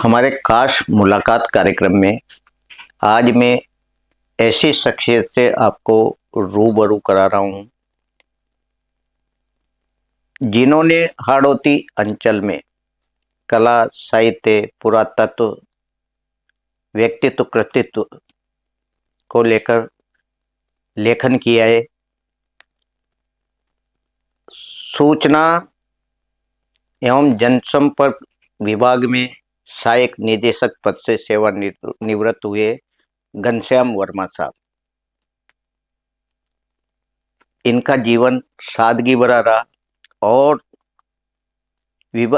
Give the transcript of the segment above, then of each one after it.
हमारे खास मुलाकात कार्यक्रम में आज मैं ऐसी शख्सियत से आपको रूबरू करा रहा हूँ जिन्होंने हाड़ौती अंचल में कला, साहित्य, पुरातत्व, व्यक्तित्व, कृतित्व को लेकर लेखन किया है। सूचना एवं जनसंपर्क विभाग में सहायक निदेशक पद से सेवानिवृत्त हुए घनश्याम वर्मा साहब। इनका जीवन सादगी भरा रहा और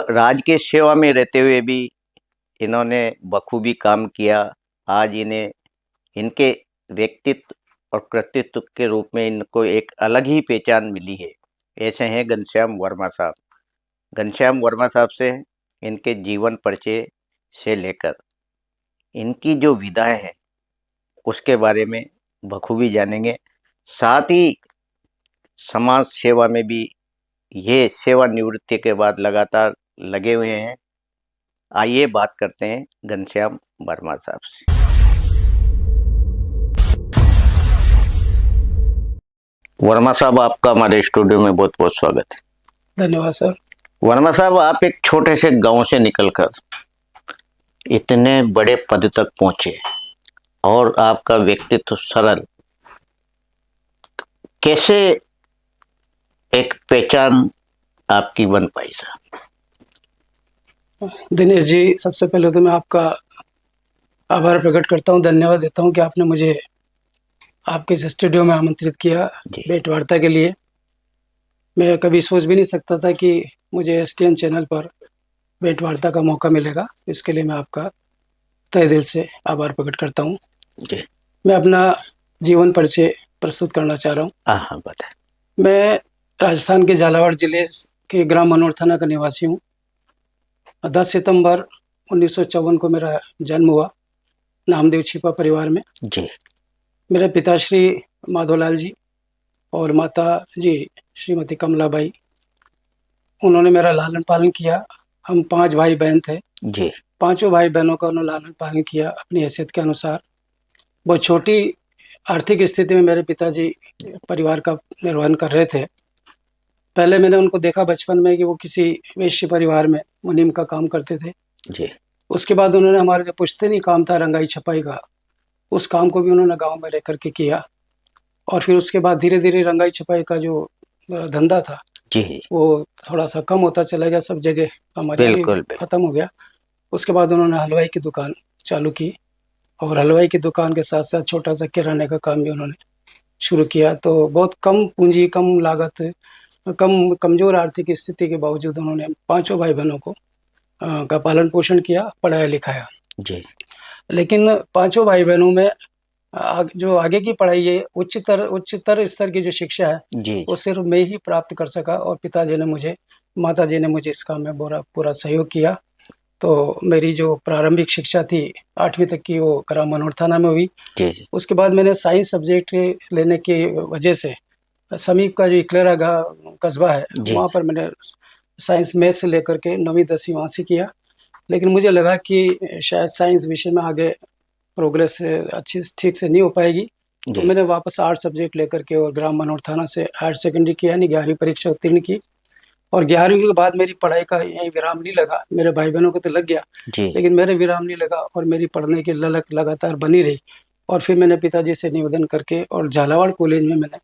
राज के सेवा में रहते हुए भी इन्होंने बखूबी काम किया। आज इन्हें इनके व्यक्तित्व और कृतित्व के रूप में इनको एक अलग ही पहचान मिली है। ऐसे हैं घनश्याम वर्मा साहब। घनश्याम वर्मा साहब से इनके जीवन परिचय से लेकर इनकी जो विधाएं हैं उसके बारे में बखूबी जानेंगे। साथ ही समाज सेवा में भी ये सेवानिवृत्ति के बाद लगातार लगे हुए हैं। आइए बात करते हैं घनश्याम वर्मा साहब से। वर्मा साहब, आपका हमारे स्टूडियो में बहुत बहुत स्वागत है। धन्यवाद सर। वर्मा साहब, आप एक छोटे से गांव से निकलकर इतने बड़े पद तक पहुंचे और आपका व्यक्तित्व सरल, कैसे एक पहचान आपकी बन पाई साहब? दिनेश जी, सबसे पहले तो मैं आपका आभार प्रकट करता हूँ, धन्यवाद देता हूँ कि आपने मुझे आपके इस स्टूडियो में आमंत्रित किया भेंट वार्ता के लिए। मैं कभी सोच भी नहीं सकता था कि मुझे एसटीएन चैनल पर भेंट वार्ता का मौका मिलेगा। इसके लिए मैं आपका तहे दिल से आभार प्रकट करता हूँ। मैं अपना जीवन परिचय प्रस्तुत करना चाह रहा हूँ। हाँ, बताएं। मैं राजस्थान के झालावाड़ जिले के ग्राम मनोर थाना का निवासी हूँ। 10 सितंबर 1954 को मेरा जन्म हुआ नामदेव छिपा परिवार में। जी। मेरे पिताश्री माधोलाल जी और माता जी श्रीमती कमलाबाई, उन्होंने मेरा लालन पालन किया। हम 5 भाई बहन थे जी। पांचों भाई बहनों का उन्होंने लालन पालन किया अपनी हैसियत के अनुसार। बहुत छोटी आर्थिक स्थिति में मेरे पिताजी परिवार का निर्वहन कर रहे थे। पहले मैंने उनको देखा बचपन में कि वो किसी वैश्य परिवार में मुनीम का काम करते थे जी। उसके बाद उन्होंने हमारे जो पुश्तैनी काम था रंगाई छपाई का, उस काम को भी उन्होंने गांव में रह करके किया। और फिर उसके बाद धीरे धीरे रंगाई छपाई का जो धंधा था जी, वो थोड़ा सा कम होता चला गया, सब जगह हमारे खत्म हो गया। उसके बाद उन्होंने हलवाई की दुकान चालू की और हलवाई की दुकान के साथ साथ छोटा सा किराने का काम भी उन्होंने शुरू किया। तो बहुत कम पूंजी, कम लागत, कमजोर आर्थिक स्थिति के बावजूद उन्होंने 5 भाई बहनों को का पालन पोषण किया, पढ़ाया लिखाया जी। लेकिन 5 भाई बहनों में जो आगे की पढ़ाई है, उच्चतर स्तर की जो शिक्षा है जी, वो सिर्फ मैं ही प्राप्त कर सका और माता जी ने मुझे इस काम में पूरा सहयोग किया। तो मेरी जो प्रारंभिक शिक्षा थी 8वीं तक की वो ग्राम मनोर थाना में हुई। जी। उसके बाद मैंने साइंस सब्जेक्ट लेने की वजह से समीप का जो इकलेरा कस्बा है वहाँ पर मैंने साइंस मैथ से लेकर के 9वीं 10वीं वहाँ से किया। लेकिन मुझे लगा कि शायद साइंस विषय में आगे प्रोग्रेस अच्छी ठीक से नहीं हो पाएगी, तो मैंने वापस आर्ट सब्जेक्ट लेकर के और ग्राम मनोर थाना से हायर सेकेंडरी किया, यानी 11वीं परीक्षा उत्तीर्ण की। और 11वीं के बाद मेरी पढ़ाई का यही विराम नहीं लगा। मेरे भाई बहनों को तो लग गया लेकिन मेरे विराम नहीं लगा और मेरी पढ़ने की ललक लगातार बनी रही। और फिर मैंने पिताजी से निवेदन करके और झालावाड़ कॉलेज में मैंने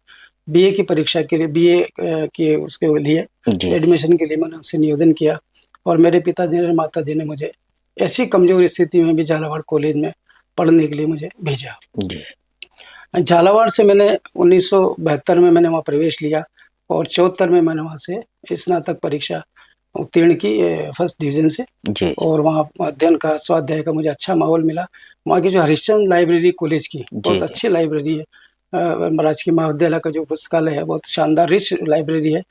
बीए की परीक्षा के लिए, बीए के उसके लिए एडमिशन के लिए मैंने उनसे निवेदन किया। और मेरे पिताजी ने, माता जी ने मुझे ऐसी कमजोर स्थिति में भी झालावाड़ कॉलेज में पढ़ने के लिए मुझे भेजा। झालावाड़ से मैंने 1972 में मैंने वहाँ प्रवेश लिया और 74 में मैंने वहाँ से स्नातक परीक्षा उत्तीर्ण की फर्स्ट डिवीजन से जी। और वहाँ अध्ययन का, स्वाध्याय का मुझे अच्छा माहौल मिला। वहाँ की जो हरिश्चंद्र लाइब्रेरी कॉलेज की बहुत अच्छी लाइब्रेरी है, राजकीय महाविद्यालय का जो पुस्तकालय है बहुत शानदार रिच लाइब्रेरी है।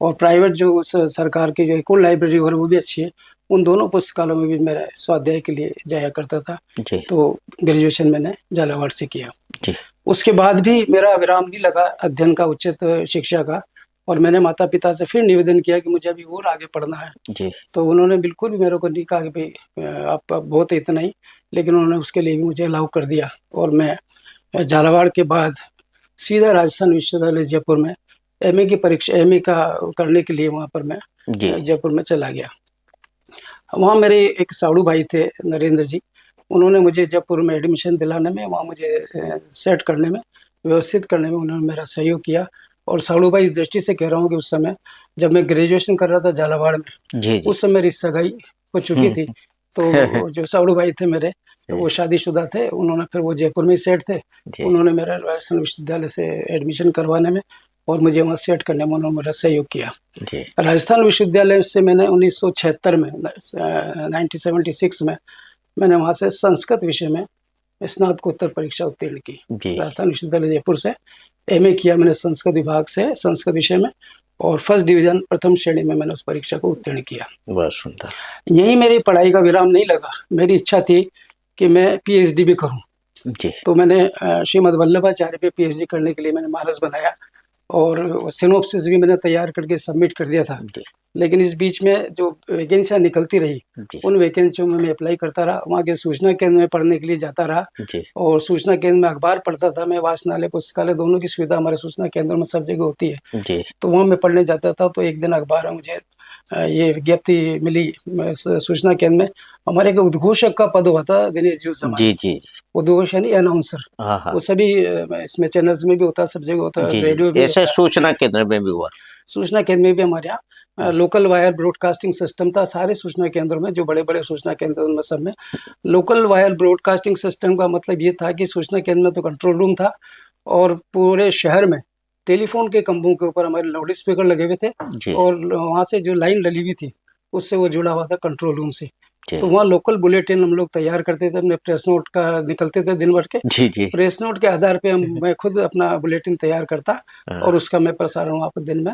और प्राइवेट जो सरकार की जो एक और लाइब्रेरी है वो भी अच्छी है। उन दोनों पुस्तकालयों में भी मेरा स्वाध्याय के लिए जाया करता था जी। तो ग्रेजुएशन मैंने झालावाड़ से किया जी। उसके बाद भी मेरा विराम नहीं लगा अध्ययन का, उच्चतर शिक्षा का। और मैंने माता पिता से फिर निवेदन किया कि मुझे अभी और आगे पढ़ना है। जी तो उन्होंने बिल्कुल भी मेरे को नहीं कहा कि भाई आप बहुत है इतना ही, लेकिन उन्होंने उसके लिए भी मुझे अलाउ कर दिया। और मैं झालावाड़ के बाद सीधा राजस्थान विश्वविद्यालय जयपुर में एमए की परीक्षा, एमए का करने के लिए वहाँ पर मैं जी जयपुर में चला गया। वहाँ मेरे एक साड़ू भाई थे, नरेंद्र जी, उन्होंने मुझे जयपुर में एडमिशन दिलाने में, वहाँ मुझे सेट करने में, व्यवस्थित करने में उन्होंने मेरा सहयोग किया। और साड़ू भाई इस दृष्टि से कह रहा हूँ कि उस समय जब मैं ग्रेजुएशन कर रहा था झालावाड़ में, जी जी उस समय मेरी सगाई हो चुकी थी। तो जो साड़ू भाई थे मेरे, वो शादीशुदा थे, उन्होंने फिर वो जयपुर में ही सेट थे, जी उन्होंने मेरा राजस्थान विश्वविद्यालय से एडमिशन करवाने में और मुझे वहाँ सेट करने में उन्होंने मेरा सहयोग किया। जी राजस्थान विश्वविद्यालय से मैंने 1976 में 1976 में मैंने वहाँ से संस्कृत विषय में स्नातकोत्तर परीक्षा उत्तीर्ण की। जी राजस्थान विश्वविद्यालय जयपुर से एमए किया मैंने संस्कृत विभाग से, संस्कृत विषय में, और फर्स्ट डिवीजन प्रथम श्रेणी में मैंने उस परीक्षा को उत्तीर्ण किया। बहुत सुंदर। यहीं मेरी पढ़ाई का विराम नहीं लगा, मेरी इच्छा थी कि मैं पीएचडी भी करूं। जी तो मैंने श्रीमद् वल्लभाचार्य पे पीएचडी करने के लिए मैंने मानस बनाया और सिनोप्सिस भी मैंने तैयार करके सबमिट कर दिया था। जी लेकिन इस बीच में जो वैकेंसियाँ निकलती रही, जी उन वैकेंसियों में मैं अप्लाई करता रहा, वहाँ के सूचना केंद्र में पढ़ने के लिए जाता रहा। जी और सूचना केंद्र में अखबार पढ़ता था मैं, वाचनालय पुस्तकालय दोनों की सुविधा हमारे सूचना केंद्र में सब जगह होती है। जी तो वहाँ मैं पढ़ने जाता था। तो एक दिन अखबार में मुझे ये विज्ञप्ति मिली सूचना केंद्र में, हमारे एक उद्घोषक का पद हुआ था दिनेश जी उस जी जमाने। जी उद्घोषक यानी अनाउंसर, हाँ हाँ वो सभी इसमें चैनल्स में भी होता है, सब जगह होता है, जी रेडियो जी भी ऐसे होता है। सूचना केंद्र में भी हुआ। सूचना केंद्र में भी हमारे यहाँ लोकल वायर ब्रॉडकास्टिंग सिस्टम था। सारे सूचना केंद्रों में, जो बड़े बड़े सूचना केंद्र उनमें सब में लोकल वायर ब्रॉडकास्टिंग सिस्टम का मतलब ये था कि सूचना केंद्र में तो कंट्रोल रूम था और पूरे शहर में टेलीफोन के खंभों के ऊपर हमारे लाउड स्पीकर लगे हुए थे जी और वहाँ से जो लाइन डली हुई थी उससे वो जुड़ा हुआ था कंट्रोल रूम से। जी तो वहाँ लोकल बुलेटिन हम लोग तैयार करते थे, अपने प्रेस नोट का निकलते थे दिन भर के, जी जी प्रेस नोट के आधार पे मैं खुद अपना बुलेटिन तैयार करता हाँ, और उसका मैं प्रसारण वहाँ पर दिन में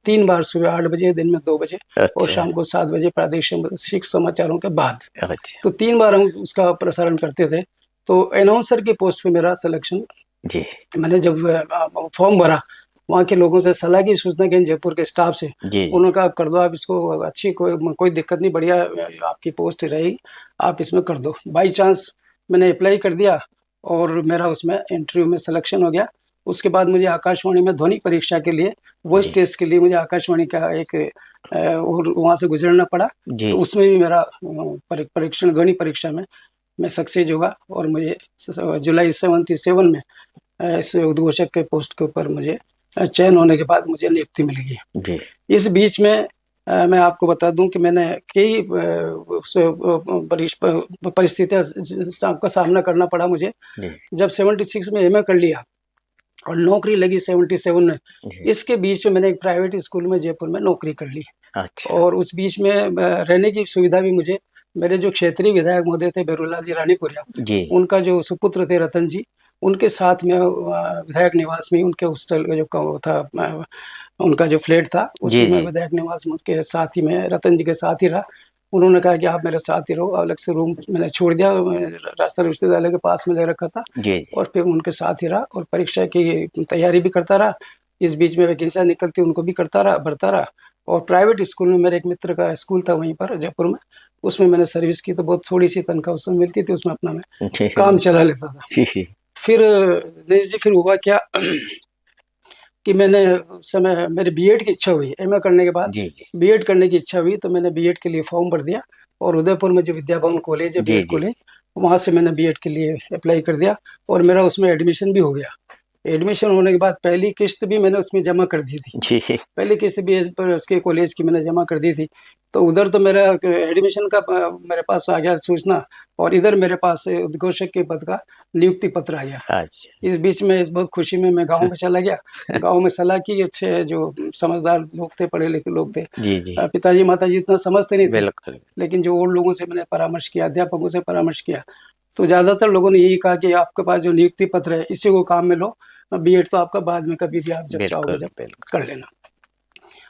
3 बार, सुबह 8 बजे, दिन में 2 बजे और अच्छा शाम को 7 बजे प्रादेशिक समाचारों के बाद। अच्छा तो 3 बार हम उसका प्रसारण करते थे। तो अनाउंसर की पोस्ट पे मेरा सिलेक्शन, जी मैंने जब फॉर्म भरा, वहाँ के लोगों से सलाह की, सूचना केंद्र जयपुर के स्टाफ से, जी उन्होंने कहा कर दो आप इसको, अच्छी कोई दिक्कत नहीं, बढ़िया आपकी पोस्ट रहेगी, आप इसमें कर दो। बाई चांस मैंने अप्लाई कर दिया और मेरा उसमें इंटरव्यू में सिलेक्शन हो गया। उसके बाद मुझे आकाशवाणी में ध्वनि परीक्षा के लिए, वॉइस जी टेस्ट के लिए मुझे आकाशवाणी का एक और वहाँ से गुजरना पड़ा। जी तो उसमें भी मेरा परीक्षण, ध्वनि परीक्षा में मैं सक्सेस हुआ और मुझे जुलाई 77 में इस उद्घोषक के पोस्ट के ऊपर मुझे चयन होने के बाद मुझे नियुक्ति मिल गई। जी इस बीच में मैं आपको बता दूं कि मैंने कई परिस्थितियां का सामना करना पड़ा मुझे। जी जब 76 में एमए कर लिया और नौकरी लगी 77 में, जी इसके बीच में मैंने एक प्राइवेट स्कूल में जयपुर में नौकरी कर ली। अच्छा और उस बीच में रहने की सुविधा भी मुझे मेरे जो क्षेत्रीय विधायक महोदय थे बेरुलाल जी रानीपुरिया, जी उनका जो सुपुत्र थे रतन जी, उनके साथ में विधायक निवास में, उनके हॉस्टल का जो था, उनका जो फ्लैट था, जी उसी में जी विधायक निवास में उसके साथ ही में रतन जी के साथ ही रहा। उन्होंने कहा कि आप मेरे साथ ही रहो, अलग से रूम मैंने छोड़ दिया, राजस्थान विश्वविद्यालय के पास में ले रखा था जी और फिर उनके साथ ही रहा और परीक्षा की तैयारी भी करता रहा। इस बीच में वैकेंसियाँ निकलती उनको भी करता रहा, भरता रहा। और प्राइवेट स्कूल में, मेरे एक मित्र का स्कूल था वहीं पर जयपुर में, उसमें मैंने सर्विस की, तो बहुत थोड़ी सी तनख्वाह उसमें मिलती थी, उसमें अपना मैं जी काम चला लेता था। जी जी फिर दिनेश जी, फिर हुआ क्या कि मैंने उस समय मेरी बीएड की इच्छा हुई, एमए करने के बाद जी जी बीएड करने की इच्छा हुई, तो मैंने बीएड के लिए फॉर्म भर दिया और उदयपुर में जो विद्या भवन कॉलेज है, जी बीएड जी कॉलेज, वहाँ से मैंने बीएड के लिए अप्लाई कर दिया और मेरा उसमें एडमिशन भी हो गया। एडमिशन होने के बाद पहली किस्त भी मैंने उसमें जमा कर दी थी, जी पहली किस्त भी पर उसके कॉलेज की मैंने जमा कर दी थी। तो उधर तो मेरा एडमिशन का मेरे पास आ गया सूचना और इधर मेरे पास उद्घोषक के पद का नियुक्ति पत्र आ गया। अच्छा इस बीच में, इस बहुत खुशी में मैं गांव में चला गया। गांव में सलाह की, अच्छे जो समझदार लोग थे, पढ़े लिखे लोग थे, जी जी पिताजी माताजी इतना समझते नहीं थे, बिल्कुल लेकिन जो और लोगों से मैंने परामर्श किया, अध्यापकों से परामर्श किया, तो ज़्यादातर लोगों ने यही कहा कि आपके पास जो नियुक्ति पत्र है इसी को काम में लो, बीएड तो आपका बाद में कभी भी आप जब चाहोगे बिल्कुल जब बिल्कुल कर लेना,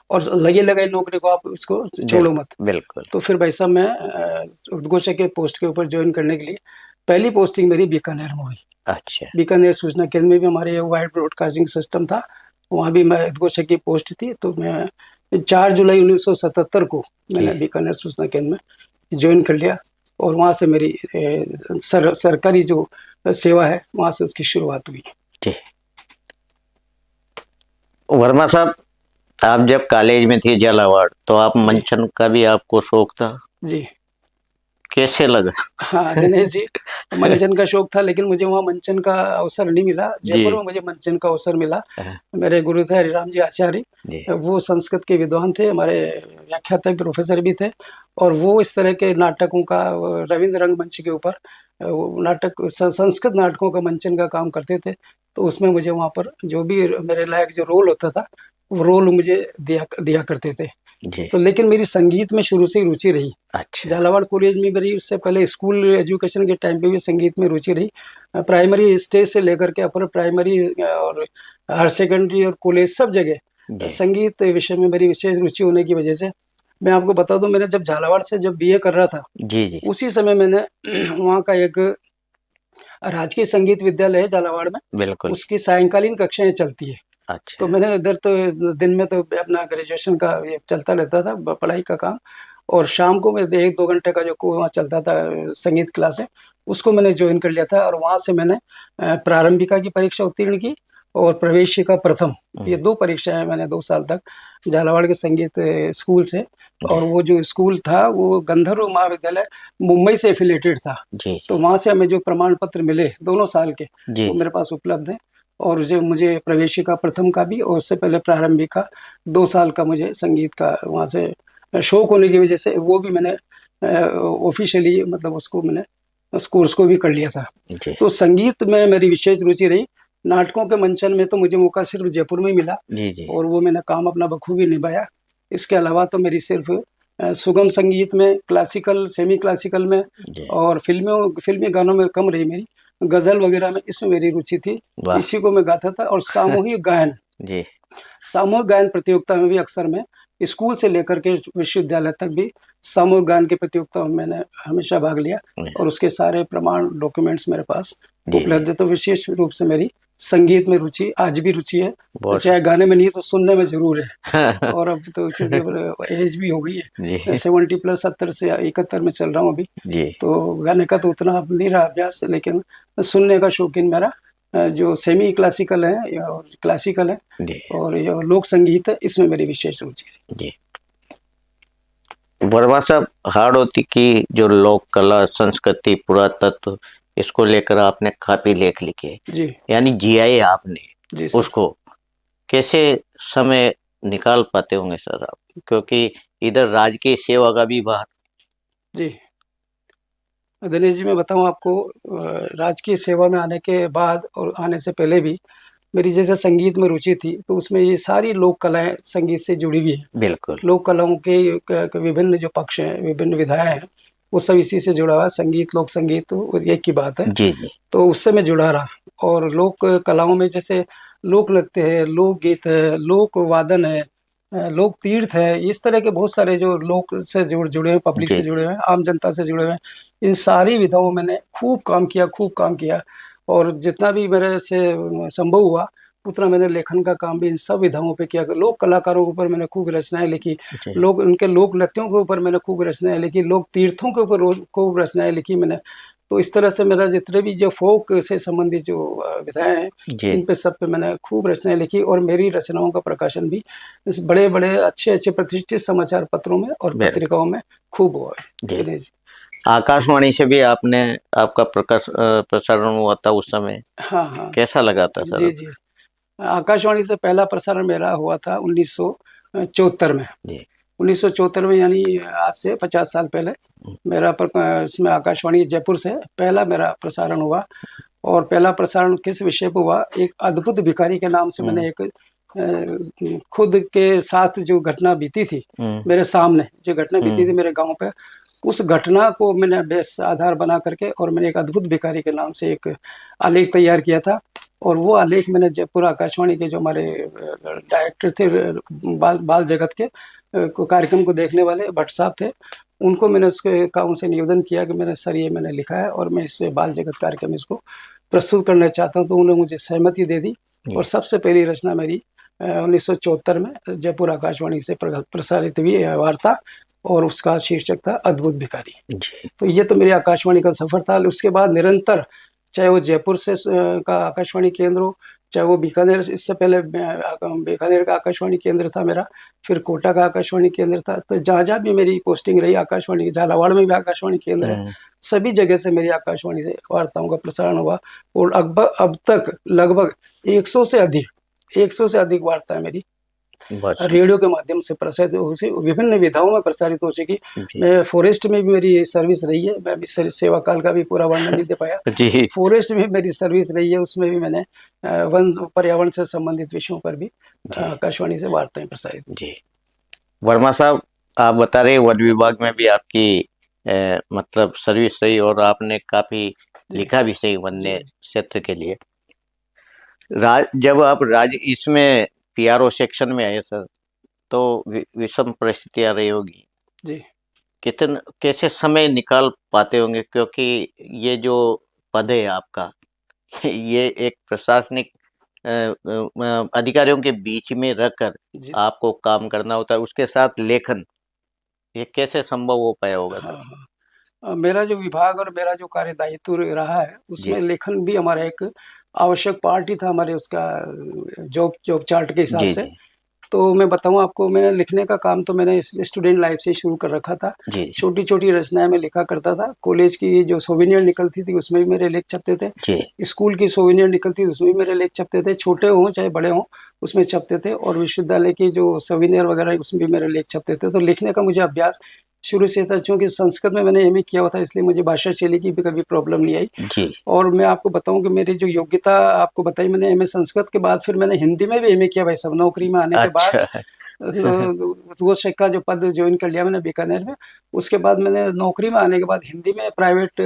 और लगे लगाए नौकरी को आप इसको छोड़ो मत। बिल्कुल तो फिर भाई साहब मैं उद्घोषक के पोस्ट के ऊपर ज्वाइन करने के लिए, पहली पोस्टिंग मेरी बीकानेर में हुई। अच्छा बीकानेर सूचना केंद्र में भी हमारे वाइड ब्रॉडकास्टिंग सिस्टम था वहाँ भी मैं उद्घोषक की पोस्ट थी। तो मैं 4 जुलाई 1977 को मैंने बीकानेर सूचना केंद्र में ज्वाइन कर लिया और वहाँ से मेरी सरकारी जो सेवा है वहाँ से उसकी शुरुआत हुई। जी वर्मा साहब, आप जब कॉलेज में थे झालावाड़, तो आप मंचन का भी आपको शौक था? जी। कैसे लगा? हाँ दिनेश जी, मंचन का शौक था, लेकिन मुझे वहाँ मंचन का अवसर नहीं मिला। जयपुर में मुझे मंचन का अवसर मिला। मेरे गुरु थे हरिराम जी आचार्य, वो संस्कृत के विद्वान थे, हमारे व्याख्याता प्रोफेसर भी थे, और वो इस तरह के नाटकों का रविंद्र रंगमंच के ऊपर नाटक संस्कृत नाटकों का मंचन का काम करते थे। तो उसमें मुझे वहाँ पर जो भी मेरे लायक जो रोल होता था वो रोल मुझे दिया करते थे। तो लेकिन मेरी संगीत में शुरू से ही रुचि रही। अच्छा। झालावाड़ कॉलेज में मेरी, उससे पहले स्कूल एजुकेशन के टाइम पे भी संगीत में रुचि रही। प्राइमरी स्टेज से लेकर के अपर प्राइमरी और हायर सेकेंडरी और कॉलेज सब जगह संगीत विषय में मेरी विशेष रुचि होने की वजह से, मैं आपको बता दूं, मैंने जब झालावाड़ से जब बीए कर रहा था, जी उसी समय मैंने वहाँ का एक राजकीय संगीत विद्यालय है झालावाड़ में, बिल्कुल, उसकी सायंकालीन कक्षाएं चलती है। अच्छा। तो मैंने इधर तो दिन में तो अपना ग्रेजुएशन का ये चलता रहता था पढ़ाई का काम, और शाम को मैं 1-2 घंटे का जो वहाँ चलता था संगीत क्लास है, उसको मैंने ज्वाइन कर लिया था। और वहाँ से मैंने प्रारंभिका की परीक्षा उत्तीर्ण की और प्रवेशिका प्रथम, ये 2 परीक्षाएं मैंने 2 साल तक झालावाड़ के संगीत स्कूल से। और वो जो स्कूल था वो गंधर्व महाविद्यालय मुंबई से एफिलेटेड था। तो वहाँ से हमें जो प्रमाण पत्र मिले दोनों साल के, वो मेरे पास उपलब्ध है। और जो मुझे प्रवेशिका प्रथम का भी और उससे पहले प्रारंभिक का 2 साल का मुझे संगीत का वहाँ से शौक होने की वजह से वो भी मैंने ऑफिशियली मतलब उसको मैंने उस कोर्स को भी कर लिया था। तो संगीत में मेरी विशेष रुचि रही। नाटकों के मंचन में तो मुझे मौका सिर्फ जयपुर में ही मिला, और वो मैंने काम अपना बखूबी निभाया। इसके अलावा तो मेरी सिर्फ सुगम संगीत में, क्लासिकल, सेमी क्लासिकल में और फिल्मी गानों में कम रही मेरी, गजल वगैरह में इसमें मेरी रुचि थी, इसी को मैं गाता था। और सामूहिक गायन सामूहिक गायन प्रतियोगिता में भी अक्सर मैं स्कूल से लेकर के विश्वविद्यालय तक भी सामूहिक गायन की प्रतियोगिता में मैंने हमेशा भाग लिया, और उसके सारे प्रमाण डॉक्यूमेंट्स मेरे पास उपलब्ध है। तो विशेष रूप से मेरी संगीत में रुचि आज भी रुचि है, चाहे गाने में नहीं तो सुनने में जरूर है। और अब तो चूंकि एज भी हो गई है, 70+ 70 से 71 में चल रहा हूँ अभी, तो गाने का तो उतना अब नहीं रहा अभ्यास, लेकिन सुनने का शौकीन मेरा जो सेमी क्लासिकल है और क्लासिकल है और जो लोक संगीत है, इसमें मेरी विशेष रुचि है। वर्मा साहब, हाड़ौती की जो लोक कला, संस्कृति, पुरातत्व, इसको लेकर आपने काफी लेख लिखे, यानी जियाए आपने उसको, कैसे समय निकाल पाते होंगे सर आप, क्योंकि इधर राजकीय सेवा का भी बात। जी दिनेश जी, मैं बताऊं आपको, राजकीय सेवा में आने के बाद और आने से पहले भी मेरी जैसे संगीत में रुचि थी, तो उसमें ये सारी लोक कलाएं संगीत से जुड़ी हुई हैं। बिल्कुल, लोक कलाओं के विभिन्न जो पक्ष हैं, विभिन्न विधाएं हैं, वो सब इसी से जुड़ा हुआ है। संगीत, लोक संगीत तो एक की बात है। जी। तो उससे मैं जुड़ा रहा। और लोक कलाओं में जैसे लोक नृत्य है, लोक गीत है, लोक वादन है, लोक तीर्थ है, इस तरह के बहुत सारे जो लोक से जुड़े हैं, पब्लिक से जुड़े हैं, आम जनता से जुड़े हुए हैं, इन सारी विधाओं मैंने खूब काम किया। और जितना भी मेरे से संभव हुआ उतना मैंने लेखन का काम भी इन सब विधाओं पे किया। लोक कलाकारों के ऊपर मैंने खूब रचनाएं लिखी, उनके लोक नृत्यों के ऊपर मैंने खूब रचनाएं लिखी, लोक तीर्थों के ऊपर खूब रचनाएं लिखी मैंने। तो इस तरह से मेरा जितने भी जो फोक से संबंधित जो विधाएं हैं, इन पे सब पे मैंने खूब रचनाएं लिखी। और मेरी रचनाओं का प्रकाशन भी इस बड़े बड़े अच्छे प्रतिष्ठित समाचार पत्रों में और पत्रिकाओं में खूब हुआ है। आकाशवाणी से भी आपका प्रसारण हुआ था उस समय? हाँ। कैसा लगा था सर? जी, आकाशवाणी से पहला प्रसारण मेरा हुआ था 1974 में। 1974 में, यानी आज से 50 साल पहले मेरा इसमें आकाशवाणी जयपुर से पहला मेरा प्रसारण हुआ। और पहला प्रसारण किस विषय पर हुआ? एक अद्भुत भिखारी के नाम से मैंने एक खुद के साथ जो घटना बीती थी मेरे सामने, जो घटना बीती थी मेरे गांव पे, उस घटना को मैंने बेस आधार बना करके और मैंने एक अद्भुत भिखारी के नाम से एक आलेख तैयार किया था। और वो आलेख मैंने जयपुर आकाशवाणी के जो हमारे डायरेक्टर थे बाल जगत के कार्यक्रम को देखने वाले भट्ट साहब थे, उनको मैंने उसके उनसे निवेदन किया कि मैंने सर ये मैंने लिखा है और मैं इस बाल जगत कार्यक्रम इसको प्रस्तुत करना चाहता हूँ। तो उन्होंने मुझे सहमति दे दी और सबसे पहली रचना मेरी 1974 में जयपुर आकाशवाणी से प्रसारित हुई वार्ता, और उसका शीर्षक था अद्भुत भिखारी। जी तो ये तो मेरी आकाशवाणी का सफ़र था। उसके बाद निरंतर, चाहे वो जयपुर से का आकाशवाणी केंद्र हो, चाहे वो बीकानेर, इससे पहले बीकानेर का आकाशवाणी केंद्र था मेरा, फिर कोटा का आकाशवाणी केंद्र था। तो जहाँ जहाँ भी मेरी पोस्टिंग रही आकाशवाणी, झालावाड़ में भी आकाशवाणी केंद्र है, सभी जगह से मेरी आकाशवाणी से वार्ताओं का प्रसारण हुआ। और अब तक लगभग 100 से अधिक वार्ताएं मेरी रेडियो के माध्यम से प्रसारित हो चुकी, विभिन्न विधाओं में प्रसारित हो चुकी। मैं फॉरेस्ट में भी मेरी सर्विस रही है, मैं अभी सेवा काल का भी पूरा वर्णन नहीं दे पाया। जी फॉरेस्ट में मेरी सर्विस रही है, उसमें भी मैंने वन पर्यावरण से संबंधित विषयों पर भी आकाशवाणी से वार्ताएं प्रसारित। जी वर्मा साहब, आप बता रहे वन विभाग में भी आपकी मतलब सर्विस रही और आपने काफी लिखा भी सही वन्य क्षेत्र के लिए। जब आप इसमें पीआरओ सेक्शन में आए सर, तो विषम परिस्थितियां रही होगी जी। कैसे समय निकाल पाते होंगे, क्योंकि ये जो पद है आपका ये एक प्रशासनिक अधिकारियों के बीच में रहकर आपको काम करना होता है, उसके साथ लेखन, ये कैसे संभव हो पाया होगा सर? मेरा जो विभाग और मेरा जो कार्य दायित्व रहा है, उसमें लेखन भी हमारा एक आवश्यक पार्ट ही था हमारे उसका जॉब चार्ट के हिसाब से। तो मैं बताऊं आपको, मैंने लिखने का काम तो मैंने स्टूडेंट लाइफ से शुरू कर रखा था। छोटी छोटी रचनाएं मैं लिखा करता था। कॉलेज की जो सोवेनियर निकलती थी उसमें भी मेरे लेख छपते थे, स्कूल की सोवेनियर निकलती थी उसमें भी मेरे लेख छपते थे, छोटे हों चाहे बड़े हों उसमें छपते थे, और विश्वविद्यालय की जो सोवेनियर वगैरह उसमें भी मेरे लेख छपते थे। तो लिखने का मुझे अभ्यास शुरू से था, क्योंकि संस्कृत में मैंने एमए किया हुआ था, इसलिए मुझे भाषा शैली की भी कभी प्रॉब्लम नहीं आई। और मैं आपको बताऊं कि मेरी जो योग्यता आपको बताई, मैंने एमए संस्कृत के बाद फिर मैंने हिंदी में भी एमए किया भाई साहब, नौकरी में आने के बाद। वो शिक्षा जो पद ज्वाइन कर लिया मैंने बीकानेर में, उसके बाद मैंने नौकरी में आने के बाद हिंदी में प्राइवेट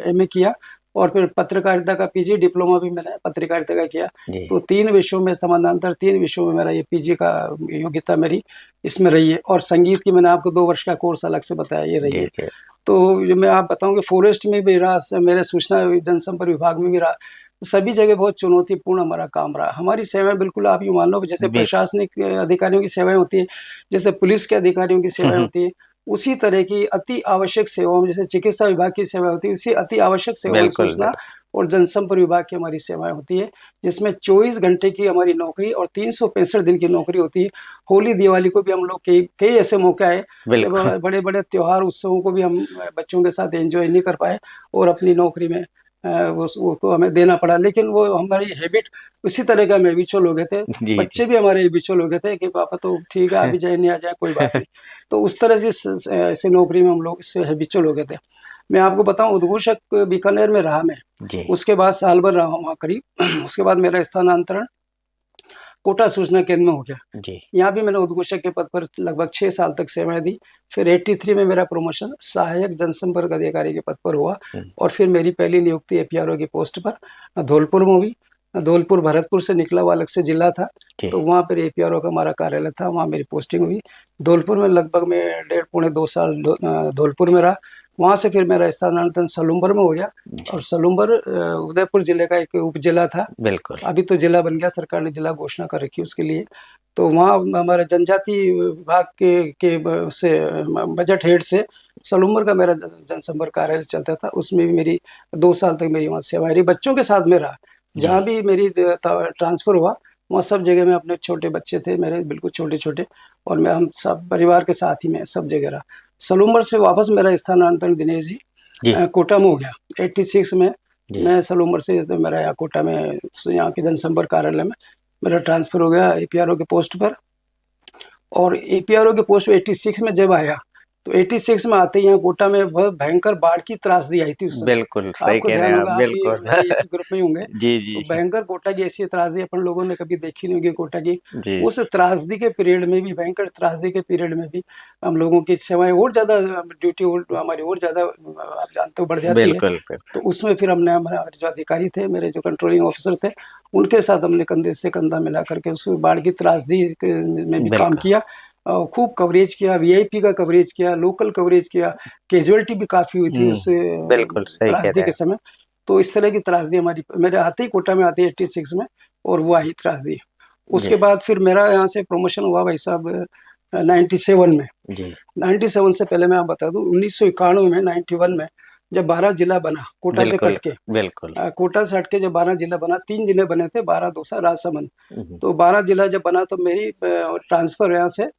एमए किया, और फिर पत्रकारिता का पीजी डिप्लोमा भी मैंने पत्रकारिता का किया। तो 3 विषयों में समानांतर 3 विषयों में मेरा ये पीजी का योग्यता मेरी इसमें रही है। और संगीत की मैंने आपको 2 वर्ष का कोर्स अलग से बताया, ये रही है। तो जो मैं आप बताऊं कि फॉरेस्ट में भी रहा, मेरे सूचना जनसंपर्क विभाग में भी रहा, सभी जगह बहुत चुनौतीपूर्ण हमारा काम रहा। हमारी सेवाएं बिल्कुल आप यूँ मान लो जैसे प्रशासनिक अधिकारियों की सेवाएं होती है, जैसे पुलिस के अधिकारियों की सेवाएं होती है, उसी तरह की अति आवश्यक सेवाओं, जैसे चिकित्सा विभाग की सेवा होती है, उसी अति आवश्यक सेवाओं, सूचना और जनसंपर्क विभाग की हमारी सेवाएं होती है, जिसमें 24 घंटे की हमारी नौकरी और 365 दिन की नौकरी होती है। होली दिवाली को भी हम लोग कई ऐसे मौके आए, बड़े बड़े त्योहार उत्सवों को भी हम बच्चों के साथ एंजॉय नहीं कर पाए, और अपनी नौकरी में वो हमें देना पड़ा। लेकिन वो हमारी हैबिट उसी तरह का, हम हैबिचुअल हो गए थे, बच्चे भी हमारे हैबिचुअल हो गए थे कि पापा तो ठीक है, आ भी जाए नहीं आ जाए कोई बात नहीं। तो उस तरह से ऐसे नौकरी में हम लोग इससे हैबिचुअल हो गए थे। मैं आपको बताऊं, उद्घोषक बीकानेर में रहा मैं, उसके बाद साल भर रहा वहाँ करीब। उसके बाद मेरा स्थानांतरण कोटा सूचना केंद्र में हो गया। यहाँ भी मैंने उद्घोषक के पद पर लगभग 6 साल तक सेवाएं दी। फिर 83 में मेरा प्रमोशन सहायक जनसंपर्क अधिकारी के पद पर हुआ, और फिर मेरी पहली नियुक्ति एपीआरओ की पोस्ट पर धौलपुर में हुई। धौलपुर भरतपुर से निकला हुआ अलग से जिला था, तो वहाँ पर एपीआरओ का हमारा कार्यालय था, वहाँ मेरी पोस्टिंग हुई। धौलपुर में लगभग मैं 1.5 पौने 2 साल धौलपुर में रहा। वहाँ से फिर मेरा स्थानांतरण सलूम्बर में हो गया, और सलूम्बर उदयपुर जिले का एक उप जिला था। बिल्कुल, अभी तो जिला बन गया, सरकार ने जिला घोषणा कर रखी उसके लिए। तो वहाँ हमारे जनजाति विभाग के से बजट हेड से सलूम्बर का मेरा जनसंपर्क कार्यालय चलता था, उसमें भी मेरी 2 साल तक मेरी वहाँ सेवाएं रही। बच्चों के साथ में रहा, जहाँ भी मेरी ट्रांसफर हुआ वहाँ सब जगह में अपने छोटे बच्चे थे मेरे, बिल्कुल छोटे छोटे, और मैं हम सब परिवार के साथ ही मैं सब जगह रहा। सलूम्बर से वापस मेरा स्थानांतरण दिनेश जी कोटा में हो गया 86 में। मैं सलूम्बर से मेरा यहाँ कोटा में यहाँ के जनसंपर्क कार्यालय में मेरा ट्रांसफर हो गया एपीआरओ के पोस्ट पर। और एपीआरओ के पोस्ट पर 86 में जब आया, तो 86 में आते ही यहाँ कोटा में बहुत भयंकर बाढ़ की त्रासदी आई थी उस समय। बिल्कुल सही कह रहे हैं आप, बिल्कुल इसी ग्रुप में होंगे। जी। तो भयंकर कोटा की ऐसी त्रासदी अपन लोगों ने कभी देखी नहीं होगी कोटा की। उस त्रासदी के पीरियड में भी, भयंकर त्रासदी के पीरियड में भी हम लोगों की सेवाएं और ज्यादा, ड्यूटी हमारी और ज्यादा आप जानते हो बढ़ जाती है। तो उसमें फिर हमने, हमारे जो अधिकारी थे, मेरे जो कंट्रोलिंग ऑफिसर थे, उनके साथ हमने कंधे से कंधा मिला करके उस बाढ़ की त्रासदी में भी काम किया। खूब कवरेज किया, वीआईपी का कवरेज किया, लोकल कवरेज किया, कैजुअलिटी भी काफी हुई थी उस त्रासदी के समय। तो इस तरह की त्रासदी हमारी मेरे आते ही कोटा में आती है 86 में, और वो आई त्रासदी। उसके बाद फिर मेरा यहाँ से प्रमोशन हुआ भाई साहब 97 में जी 97 से पहले मैं आप बता दूं 1991 में 91 में जब 12 जिला बना कोटा से बिल्कुल कट के बिल्कुल। कोटा से हट के जब 12 जिला बना, 3 जिले बने थे, 12 दौसा राजसमंद। हम्म, तो 12 जिला जब बना तो मेरी ट्रांसफर यहाँ से,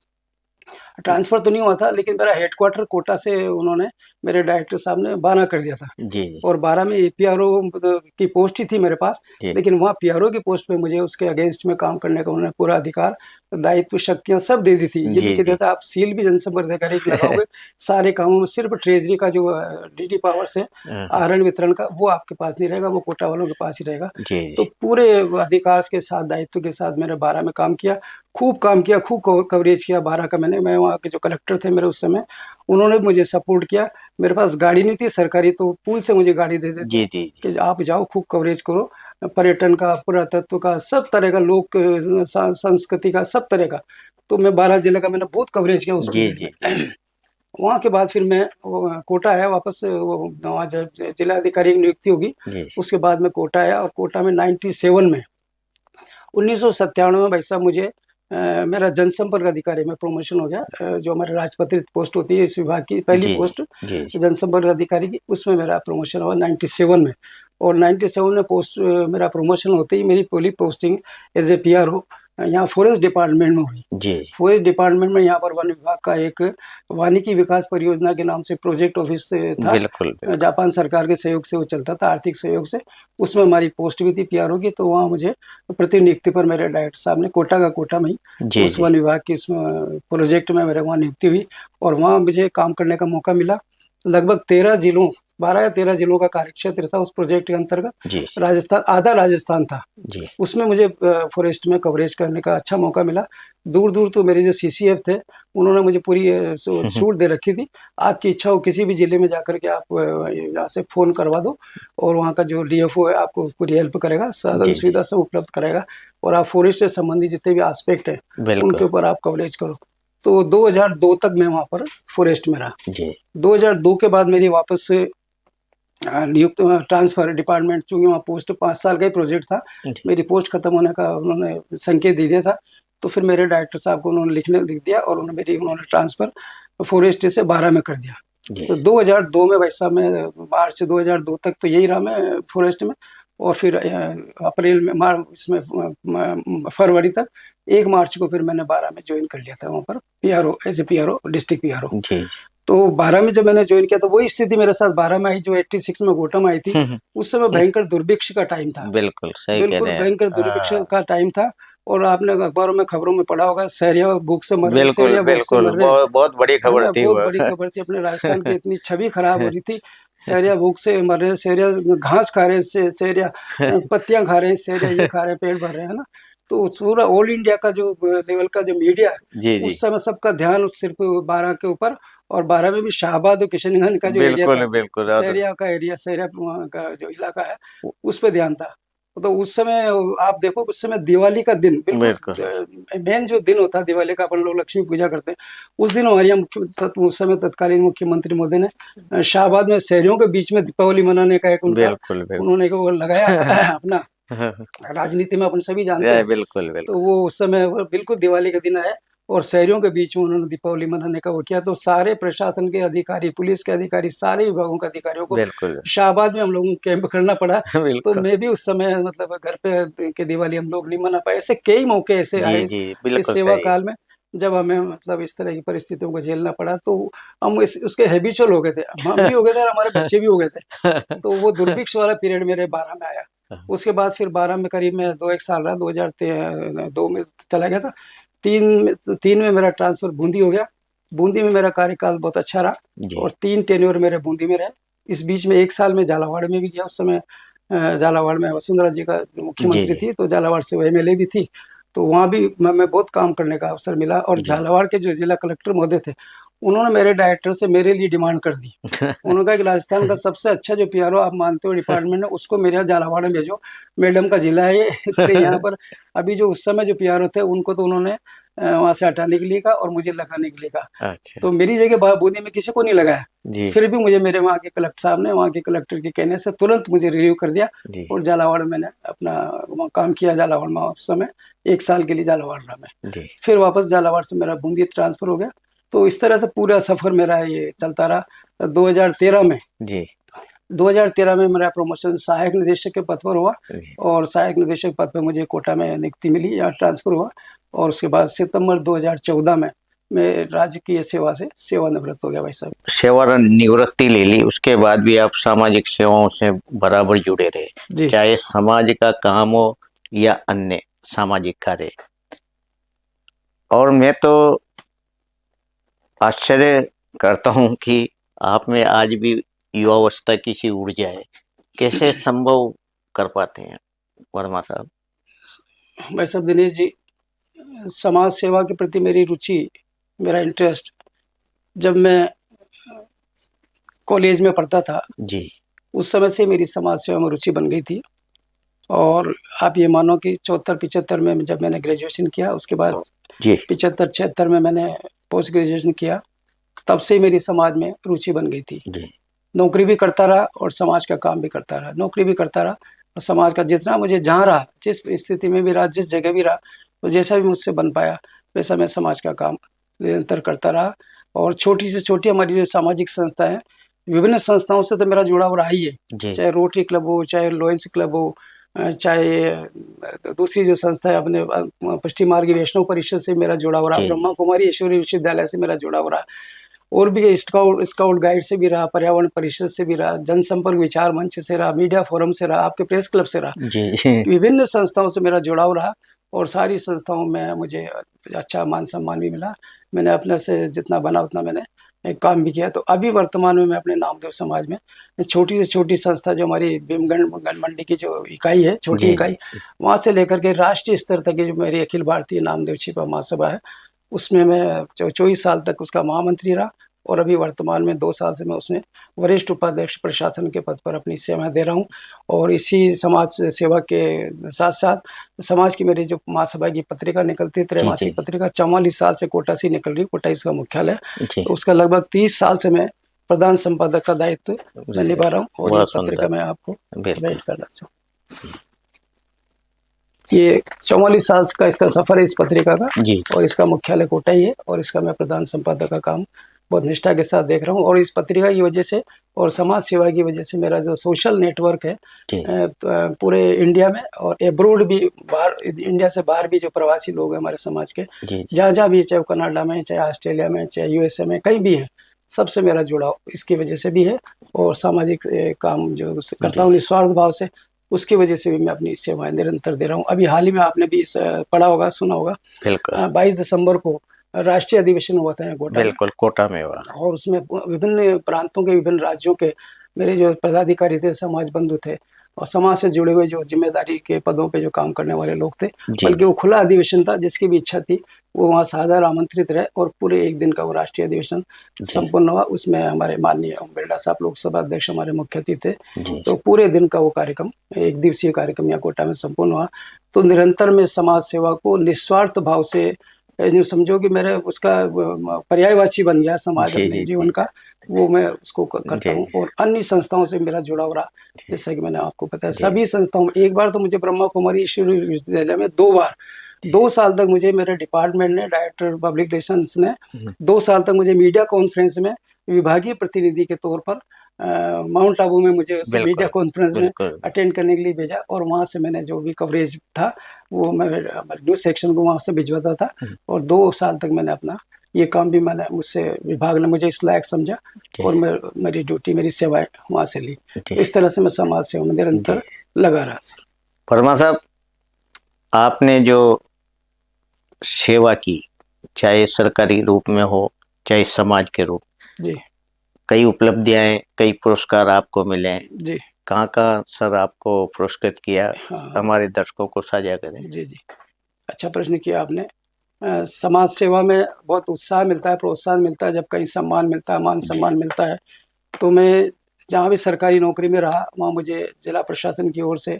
ट्रांसफर तो नहीं हुआ था लेकिन मेरा हेडक्वार्टर कोटा से उन्होंने, मेरे डायरेक्टर साहब ने बाना कर दिया था। जी जी और 12 में पीआरओ की पोस्ट ही थी मेरे पास, जी लेकिन वहाँ पीआरओ की पोस्ट पे मुझे उसके अगेंस्ट में काम करने का उन्होंने पूरा अधिकार, दायित्व, शक्तियां सब दे दी थी। ये भी जी कह जी। देता आप सील भी जनसंपर्क अधिकारी की लगाओगे सारे कामों में, सिर्फ ट्रेजरी का जो डीडी पावर से हाँ, आहरण वितरण का वो आपके पास नहीं रहेगा, वो कोटा वालों के पास ही रहेगा। जी तो जी पूरे अधिकार के साथ, दायित्व के साथ मैंने 12 में काम किया, खूब काम किया, खूब कवरेज किया 12 का। मैं वहाँ के जो कलेक्टर थे मेरे उस समय, उन्होंने मुझे सपोर्ट किया। मेरे पास गाड़ी नहीं थी सरकारी, तो पूल से मुझे गाड़ी दे देते जी जी कि आप जाओ खूब कवरेज करो, पर्यटन का, पुरातत्व का, सब तरह का, लोक संस्कृति का, सब तरह का। तो मैं 12 जिले का मैंने बहुत कवरेज किया उस जी पीरियड जी में। वहाँ के बाद फिर मैं कोटा आया वापस, वहाँ जब जिलाधिकारी की नियुक्ति होगी जी उसके बाद मैं कोटा आया। और कोटा में 97 में, 1997 में भाई साहब मुझे मेरा जनसंपर्क अधिकारी में प्रमोशन हो गया। जो हमारे राजपत्रित पोस्ट होती है इस विभाग की पहली जी पोस्ट, जी जनसंपर्क अधिकारी की, उसमें मेरा प्रमोशन हुआ 97 में। और 97 में पोस्ट मेरा प्रमोशन होते ही मेरी पहली पोस्टिंग एज ए पीआरओ यहाँ फॉरेस्ट डिपार्टमेंट में हुई। जी फॉरेस्ट डिपार्टमेंट में यहाँ पर वन विभाग का एक वानिकी विकास परियोजना के नाम से प्रोजेक्ट ऑफिस था, बिल्कुल बिल्कुल। जापान सरकार के सहयोग से वो चलता था, आर्थिक सहयोग से। उसमें हमारी पोस्ट भी थी पीआरओ की। तो वहाँ मुझे प्रतिनियुक्ति पर मेरे डायरेक्टर साहब ने कोटा का कोटा में ही जी उस जी वन विभाग की इसमें प्रोजेक्ट में मेरे वहाँ नियुक्ति हुई। और वहाँ मुझे काम करने का मौका मिला। लगभग 13 जिलों, 12 या 13 जिलों का कार्यक्षेत्र था उस प्रोजेक्ट के अंतर्गत। जी राजस्थान, आधा राजस्थान था, जी उसमें मुझे फॉरेस्ट में कवरेज करने का अच्छा मौका मिला। दूर दूर तो मेरे जो सीसीएफ थे उन्होंने मुझे पूरी छूट दे रखी थी, आपकी इच्छा हो किसी भी जिले में जाकर के आप यहाँ से फ़ोन करवा दो और वहाँ का जो डीएफओ है आपको पूरी हेल्प करेगा, साधन जी जी सुविधा सब उपलब्ध कराएगा। और आप फॉरेस्ट से संबंधित जितने भी एस्पेक्ट हैं उनके बिल्कुल ऊपर आप कवरेज करो। तो 2002 तक मैं वहाँ पर फॉरेस्ट में रहा। जी 2002 के बाद मेरी वापस से नियुक्त, ट्रांसफर डिपार्टमेंट, चूंकि वहाँ पोस्ट 5 साल का ही प्रोजेक्ट था, जी मेरी पोस्ट खत्म होने का उन्होंने संकेत दे दिया था। तो फिर मेरे डायरेक्टर साहब को उन्होंने लिख दिया और उन्होंने ट्रांसफर फॉरेस्ट से 12 में कर दिया। जी तो 2002 में भाई साहब मैं मार्च 2002 तक तो यही रहा मैं फॉरेस्ट में। और फिर अप्रैल में, इसमें फरवरी तक, 1 मार्च को फिर मैंने 12 में ज्वाइन कर लिया था वहाँ पर PRO, as a PRO, district PRO. जी तो 12 में जब मैंने ज्वाइन किया तो वही स्थिति मेरे साथ 12 में आई जो 86 में गोटा में आई थी। उस समय भयंकर दुर्भिक्ष का टाइम था, बिल्कुल सही कह बिल्कुल रहे हैं। भयंकर दुर्भिक्ष हाँ, का टाइम था। और आपने अखबारों में, खबरों में पढ़ा होगा, सहरिया भूख से मर रहे, बिल्कुल सहरिया भूख से बिल्कुल मर रहे, बहुत बड़ी है खबर ना, थी बहुत वो। बड़ी खबर थी। अपने राजस्थान की इतनी छवि खराब हो रही थी, सहरिया भूख से मर रहे, सहरिया घास खा रहे हैं, सहरिया पत्तियां खा रहे हैं, सहरिया ये खा रहे हैं, पेट भर रहे हैं, है ना। तो पूरा ऑल इंडिया का जो लेवल का जो मीडिया है, जी जी उस समय सबका ध्यान सिर्फ 12 के ऊपर, और 12 में भी शाहबाद और किशनगंज का जो एरिया था, बिल्कुल बिल्कुल। और सहरिया का एरिया, सहरिया का जो इलाका है, उस पर ध्यान था। तो उस समय आप देखो, उस समय दिवाली का दिन, बिल्कुल बिल्कुल मेन जो दिन होता है दिवाली का, अपन लोग लक्ष्मी पूजा करते हैं, उस दिन हमारे यहाँ उस समय तत्कालीन मुख्यमंत्री महोदय ने शाहबाद में शहरियों के बीच में दीपावली मनाने का एक उनका, बिल्कुल बिल्कुल। उन्होंने वो लगाया अपना, राजनीति में अपन सभी जानते हैं। बिल्कुल तो बिल्कुल वो उस समय वो बिल्कुल दिवाली के दिन आया और शहरियों के बीच में उन्होंने दीपावली मनाने का वो किया। तो सारे प्रशासन के अधिकारी, पुलिस के अधिकारी, सारे विभागों के अधिकारियों को बिल्कुल शाहबाद में हम लोगों को कैंप करना पड़ा। तो बिल्कुल। मैं भी उस समय मतलब घर पे के दिवाली हम लोग नहीं मना पाए। ऐसे कई मौके ऐसे जी आए जी इस बिल्कुल सेवा सही। काल में, जब हमें मतलब इस तरह की परिस्थितियों को झेलना पड़ा। तो हम उसके हैबिचुअल हो गए थे, हम भी हो गए थे और हमारे बच्चे भी हो गए थे। तो वो दुर्भिक्ष वाला पीरियड मेरे 12 में आया। उसके बाद फिर 12 में करीब मैं 2 एक साल रहा, 2002 में चला गया था। 3 में मेरा ट्रांसफर बूंदी हो गया। बूंदी में मेरा कार्यकाल बहुत अच्छा रहा जी और 3 टेन्योर मेरे बूंदी में रहे। इस बीच में 1 साल में झालावाड़ में भी गया। उस समय झालावाड़ में वसुंधरा जी का जी मुख्यमंत्री जी थी, तो झालावाड़ से वो एमएलए भी थी। तो वहाँ भी मैं बहुत काम करने का अवसर मिला। और जी झालावाड़ के जो जिला कलेक्टर महोदय थे उन्होंने मेरे डायरेक्टर से मेरे लिए डिमांड कर दी। उन्होंने कहा कि राजस्थान का सबसे अच्छा जो पीआरओ आप मानते हो डिपार्टमेंट है, उसको मेरे यहाँ झालावाड़ में भेजो, मैडम का जिला है ये इसलिए यहाँ पर अभी जो उस समय जो पीआरओ थे उनको तो उन्होंने वहां से हटाने के लिए कहा और मुझे लगाने के लिए कहा। अच्छा तो मेरी जगह बूंदी में किसी को नहीं लगाया, जी फिर भी मुझे मेरे वहाँ के कलेक्टर साहब ने, वहाँ के कलेक्टर के कहने से तुरंत मुझे रिलीव कर दिया जी और झालावाड़ में मैंने अपना वहाँ काम किया। झालावाड़ में उस समय 1 साल के लिए झालावाड़ रहा मैं, जी फिर वापस झालावाड़ से मेरा बूंदी ट्रांसफर हो गया। तो इस तरह से पूरा सफर मेरा ये चलता रहा। 2013 में जी 2013 में मेरा प्रमोशन सहायक निदेशक के पद पर हुआ जी और सहायक निदेशक पद पर मुझे कोटा में नियुक्ति मिली, यहाँ ट्रांसफर हुआ और उसके बाद सितंबर 2014 में मैं राजकीय सेवा से सेवानिवृत्त हो गया भाई साहब। सेवानिवृत्ति ले ली, उसके बाद भी आप सामाजिक सेवाओं से बराबर जुड़े रहे, जी चाहे समाज का काम हो या अन्य सामाजिक कार्य। और मैं तो आश्चर्य करता हूँ कि आप में आज भी युवावस्था की सी ऊर्जा है, कैसे संभव कर पाते हैं वर्मा साहब? भाई साहब दिनेश जी, समाज सेवा के प्रति मेरी रुचि, मेरा इंटरेस्ट जब मैं कॉलेज में पढ़ता था जी उस समय से मेरी समाज सेवा में रुचि बन गई थी। और आप ये मानो कि 74-75 में जब मैंने ग्रेजुएशन किया, उसके बाद जी 75-76 में मैंने पोस्ट ग्रेजुएशन किया, तब से मेरी समाज में रुचि बन गई थी। जी नौकरी भी करता रहा और समाज का काम भी करता रहा, नौकरी भी करता रहा और समाज का जितना मुझे जहाँ रहा, जिस स्थिति में भी रहा, जिस जगह भी रहा, तो जैसा भी मुझसे बन पाया वैसा मैं समाज का काम निरंतर करता रहा। और छोटी से छोटी हमारी जो सामाजिक संस्था है, विभिन्न संस्थाओं से तो मेरा जुड़ाव रहा ही है, जी चाहे रोटरी क्लब हो, चाहे लॉयंस क्लब हो, चाहे दूसरी जो संस्था है अपने पश्चिम मार्गी वैष्णव परिषद से मेरा जुड़ाव रहा, जी ब्रह्मा कुमारी ईश्वरीय विश्वविद्यालय से मेरा जुड़ाव रहा, और भी स्काउट गाइड से भी रहा, पर्यावरण परिषद से भी रहा, जनसंपर्क विचार मंच से रहा, मीडिया फोरम से रहा, आपके प्रेस क्लब से रहा, जी विभिन्न संस्थाओं से मेरा जुड़ाव रहा और सारी संस्थाओं में मुझे अच्छा मान सम्मान भी मिला। मैंने अपने से जितना बना उतना मैंने एक काम भी किया। तो अभी वर्तमान में मैं अपने नामदेव समाज में छोटी से छोटी संस्था जो हमारी भीमगढ़ मंडी की जो इकाई है, छोटी जी इकाई, वहाँ से लेकर के राष्ट्रीय स्तर तक की जो मेरी अखिल भारतीय नामदेव छिपा महासभा है, उसमें मैं 24 साल तक उसका महामंत्री रहा और अभी वर्तमान में 2 साल से मैं उसमें वरिष्ठ उपाध्यक्ष प्रशासन के पद पर अपनी सेवाएं दे रहा हूं। और इसी समाज सेवा के साथ साथ समाज की मेरी जो महासभा की पत्रिका निकलती है, त्रैमासिक जी पत्रिका, 44 साल से कोटा से निकल रही, कोटा इसका मुख्यालय, जी तो उसका लगभग 30 साल से मैं प्रधान संपादक का दायित्व मैं निभा रहा हूँ और ये बहुत पत्रिका सुंदर, मैं आपको बिल्कुल भेंट करना चाहूँ। ये 44 साल का इसका सफर है इस पत्रिका का जी और इसका मुख्यालय कोटा ही है और इसका मैं प्रधान संपादक का काम बहुत निष्ठा के साथ देख रहा हूँ। और इस पत्रिका की वजह से और समाज सेवा की वजह से मेरा जो सोशल नेटवर्क है जी पूरे इंडिया में और एब्रोड भी, बाहर इंडिया से बाहर भी जो प्रवासी लोग हैं हमारे समाज के, जी जहाँ जहाँ भी, चाहे कनाडा में, चाहे ऑस्ट्रेलिया में, चाहे यूएसए में, कहीं भी है, सबसे मेरा जुड़ाव इसकी वजह से भी है। और सामाजिक काम जो करता हूँ निस्वार्थ भाव से, उसकी वजह से भी मैं अपनी सेवाएं निरंतर दे रहा हूँ। अभी हाल ही में आपने भी पढ़ा होगा, सुना होगा, बिल्कुल 22 दिसंबर को राष्ट्रीय अधिवेशन हुआ था कोटा में, बिल्कुल कोटा में हुआ। और उसमें विभिन्न प्रांतों के, विभिन्न राज्यों के मेरे जो पदाधिकारी थे, समाज बंधु थे और समाज से जुड़े हुए जो जिम्मेदारी के पदों पे जो काम करने वाले लोग थे, जी बल्कि वो खुला अधिवेशन था, जिसकी भी इच्छा थी वो वहाँ सादर आमंत्रित रहे और पूरे एक दिन का वो राष्ट्रीय अधिवेशन जी संपन्न हुआ। उसमें हमारे माननीय ओम बिरला साहब लोकसभा अध्यक्ष हमारे मुख्य अतिथि थे। जी तो पूरे दिन का वो कार्यक्रम, एक दिवसीय कार्यक्रम यहाँ कोटा में संपन्न हुआ। तो निरंतर में समाज सेवा को निस्वार्थ भाव से, जो समझो कि मेरे उसका पर्यायवाची बन गया समाज जी अपने जी जीवन का, वो मैं उसको करता जी हूँ। और अन्य संस्थाओं से मेरा जुड़ाव रहा, जी जैसा कि मैंने आपको बताया, जी सभी संस्थाओं में। एक बार तो मुझे ब्रह्मा कुमारी ईश्वरीय विश्वविद्यालय में 2 बार, 2 साल तक मुझे मेरे डिपार्टमेंट ने, डायरेक्टर पब्लिक रिलेशंस ने 2 साल तक मुझे मीडिया कॉन्फ्रेंस में विभागीय प्रतिनिधि के तौर पर माउंट आबू में मुझे उस मीडिया बिल्कुल कॉन्फ्रेंस में बिल्कुल अटेंड करने के लिए भेजा और वहाँ से मैंने जो भी कवरेज था वो मैं न्यूज़ सेक्शन को वहाँ से भिजवाता था। और 2 साल तक मैंने अपना ये काम भी, मैंने मुझसे विभाग ने मुझे इस लायक समझा जी और मैं मेरी ड्यूटी, मेरी सेवाएं वहाँ से ली। जी इस तरह से मैं समाज सेवा में जी निरंतर लगा रहा सर। वर्मा साहब, आपने जो सेवा की, चाहे सरकारी रूप में हो चाहे समाज के रूप, जी कई उपलब्धियां, कई पुरस्कार आपको मिले हैं, जी कहाँ कहाँ सर आपको पुरस्कृत किया, हाँ हमारे दर्शकों को साझा करें। जी जी, अच्छा प्रश्न किया आपने। समाज सेवा में बहुत उत्साह मिलता है, प्रोत्साहन मिलता है। जब कहीं सम्मान मिलता है, मान जी सम्मान मिलता है, तो मैं जहाँ भी सरकारी नौकरी में रहा, वहाँ मुझे जिला प्रशासन की ओर से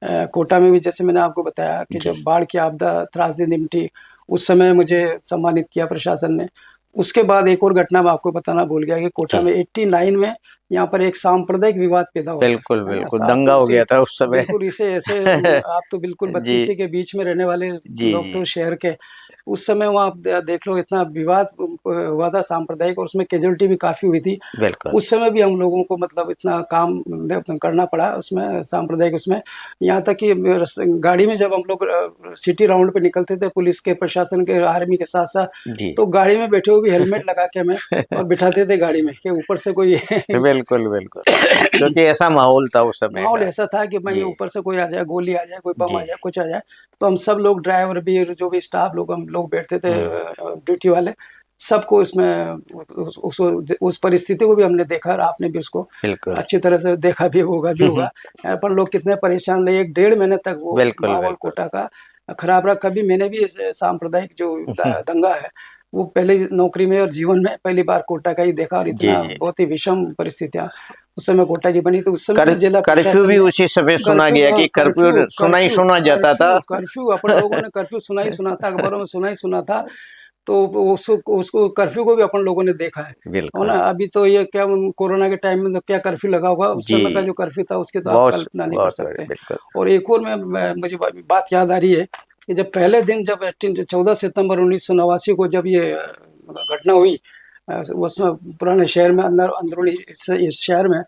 कोटा में भी, जैसे मैंने आपको बताया कि जी जब बाढ़ की आपदा त्रासदी निपटी, उस समय मुझे सम्मानित किया प्रशासन ने। उसके बाद एक और घटना मैं आपको बताना भूल गया कि कोटा जी में 89 में यहाँ पर एक सांप्रदायिक विवाद पैदा हुआ था, बिल्कुल है ना? बिल्कुल, आप दंगा तो हो इसे गया था उस समय। बिल्कुल इसे ऐसे आप तो बिल्कुल जी बत्तीसी के बीच में रहने वाले जी लोग जी तो शहर के। उस समय वहाँ आप देख लो, इतना विवाद हुआ था सांप्रदायिक, और उसमें कैजुअलिटी भी काफ़ी हुई थी। बिल्कुल। उस समय भी हम लोगों को मतलब इतना काम करना पड़ा उसमें, सांप्रदायिक उसमें। यहाँ तक कि गाड़ी में जब हम लोग सिटी राउंड पे निकलते थे, पुलिस के, प्रशासन के, आर्मी के साथ साथ, जी तो गाड़ी में बैठे हुए भी हेलमेट लगा के हमें और बिठाते थे गाड़ी में, कि ऊपर से कोई बिल्कुल बिल्कुल, क्योंकि ऐसा माहौल था उस समय माहौल का। ऐसा था कि भाई जी ऊपर से कोई आ जाए, गोली आ जाए, कोई बम जी आ जाए, कुछ आ जाए, तो हम सब लोग, ड्राइवर भी, जो भी स्टाफ लोग, हम लोग बैठते थे ड्यूटी वाले, सबको इसमें उस परिस्थिति को भी हमने देखा, और आपने भी उसको बिल्कुल। अच्छी तरह से देखा भी होगा भी होगा। पर लोग कितने परेशान रहे, 1 डेढ़ महीने तक वो बिल्कुल माहौल बिल्कुल। कोटा का खराब रहा। कभी मैंने भी ऐसे सांप्रदायिक जो दंगा है, वो पहले नौकरी में और जीवन में पहली बार कोटा का ही देखा, और जी इतना जी। बहुत ही विषम परिस्थितियां उस समय कोटा की बनी। तो उस समय कर भी जिला कर्फ्यू प्रशासन भी ने उसी समय सुना कर्फ्यू, गया हाँ, कि कर्फ्यू सुना ही सुना जाता था। कर्फ्यू अपन लोगों ने कर्फ्यू सुना ही सुना था, अखबारों में सुना ही सुना था। तो उसको कर्फ्यू को भी अपन लोगों ने देखा है ना? बिल्कुल। अभी तो ये क्या, कोरोना के टाइम में तो क्या कर्फ्यू लगा होगा, उस जी समय का जो कर्फ्यू था उसकी तो आप बहुत कल्पना नहीं कर बहुत बड़े, सकते। बिल्कुल। और एक और मुझे बात याद आ रही है कि जब पहले दिन, जब 14 सितंबर 1989 को जब ये घटना हुई, उसमें पुराने शहर में, अंदरूनी इस शहर में,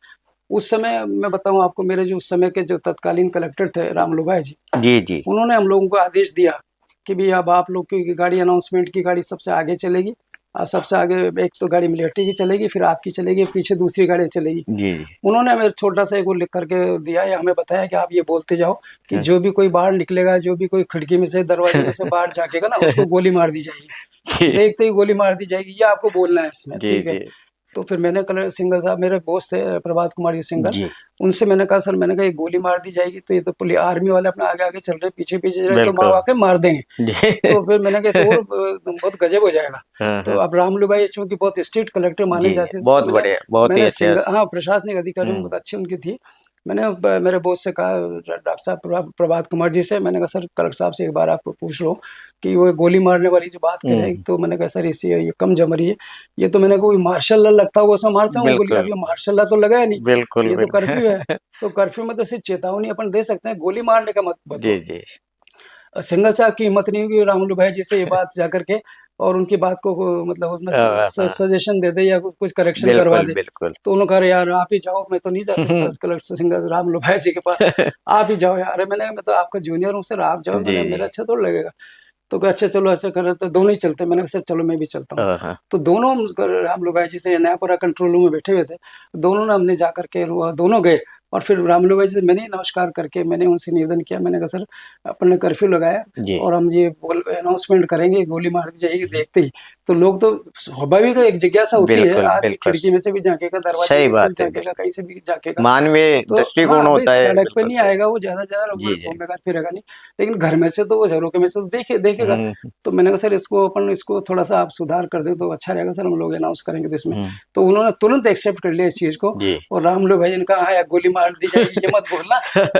उस समय मैं बताऊं आपको, मेरे जो उस समय के जो तत्कालीन कलेक्टर थे, राम लोबाई जी, जी जी उन्होंने हम लोगों को आदेश दिया कि भाई अब आप लोग की गाड़ी, अनाउंसमेंट की गाड़ी सबसे आगे चलेगी, और सबसे आगे एक तो गाड़ी मिलिट्री की चलेगी, फिर आपकी चलेगी, पीछे दूसरी गाड़ी चलेगी। जी जी। उन्होंने हमें छोटा सा एक वो लिख करके दिया, या हमें बताया कि आप ये बोलते जाओ कि हाँ, जो भी कोई बाहर निकलेगा, जो भी कोई खिड़की में से, दरवाजे में से बाहर झांकेगा ना, उसको गोली मार दी जाएगी। जी देखते ही गोली मार दी जाएगी, ये आपको बोलना है इसमें, जी ठीक है? जी तो फिर मैंने कलर सिंगल साहब, मेरे बॉस थे प्रभात कुमार जी सिंगल, जी। उनसे मैंने कहा, सर, मैंने कहा ये गोली मार दी जाएगी, तो ये तो पुलिस आर्मी वाले अपने आगे आगे चल रहे, पीछे पीछे चल रहे, तो माँ बिल्कुल। वाके मार देंगे। जी तो फिर मैंने कहा तो और बहुत गजब हो जाएगा। हाँ तो हाँ। अब रामलू भाई चूंकि बहुत स्ट्रिक्ट कलेक्टर माने जी जाते थे, तो बहुत बढ़िया, बहुत ही मैंने अच्छे। सिंगल, हाँ, प्रशासनिक अधिकारी में हम्म। बहुत अच्छी उनकी थी। मैंने मेरे बॉस से कहा, डॉक्टर साहब, प्रभात कुमार जी से, मैंने कहा सर, कलेक्टर साहब से एक बार आप पूछ लो कि वो गोली मारने वाली जो बात करें, तो मैंने कहा सर, इसी ये कम जम रही है। ये तो मैंने कोई मार्शल लॉ लगता होगा उसमें मारता हूँ गोली, बिल्कुल अब ये मार्शल लॉ तो लगा है नहीं, बिल्कुल ये तो कर्फ्यू है। बिल्कुल। तो कर्फ्यू में तो सिर्फ चेतावनी अपन दे सकते हैं, गोली मारने का मत जी बताओ। जी सिंगल साहब की हिम्मत नहीं हुई रामुलू भाई जी से ये बात जाकर के, और उनकी बात को मतलब उसमें हाँ, हाँ, सजेशन दे दे, या कुछ करेक्शन करवा बिल्कुल दे। बिल्कुल। तो उन्होंने कहा, यार आप ही जाओ, मैं तो नहीं जा सकता कलेक्टर सिंगल रामुलू भाई जी के पास, आप ही जाओ यार। अरे मैंने कहा, मैं तो आपका जूनियर हूँ सर, आप जाओ, जी मैंने जी। मेरा अच्छा थोड़ा लगेगा। तो कहा, अच्छा चलो, ऐसा कर रहे तो दोनों ही चलते हैं। मैंने कहा सर चलो, मैं भी चलता हूँ। हाँ हाँ। तो दोनों हम लोग भाई जी से नयापुरा कंट्रोल रूम में बैठे हुए थे, दोनों ने हमने जा करके दोनों गए, और फिर रामलू भाई जी से मैंने नमस्कार करके मैंने उनसे निवेदन किया, मैंने कहा सर, अपन ने कर्फ्यू लगाया, जी और हम ये अनाउंसमेंट करेंगे, गोली मार दी जाएगी देखते ही। तो लोग तो स्वाभाविक एक जिज्ञासा होती है, बिल्कुल आदमी बिल्कुल, खिड़की में से भी झांकेगा, दरवाजे सही में से भी बात है, झांकेगा, बिल्कुल कहीं से भी झांकेगा। मानवीय तो दृष्टिकोण हाँ भाई, होता है, सड़क पे बिल्कुल नहीं सही। आएगा वो, ज्यादा ज्यादा जी जी। घूमेगा फिरेगा नहीं, लेकिन घर में से तो वो, झरोके में से तो देखेगा। हम्म तो मैंने कहा सर, इसको थोड़ा सा आप सुधार कर दें तो अच्छा रहेगा सर, हम लोग अनाउंस करेंगे तो इसमें। हम्म। तो उन्होंने तुरंत एक्सेप्ट कर लिया इस चीज को। जी और रामलू भाई ने कहा, हाँ यार, गोली मार दी जाएगी ये मत बोलना,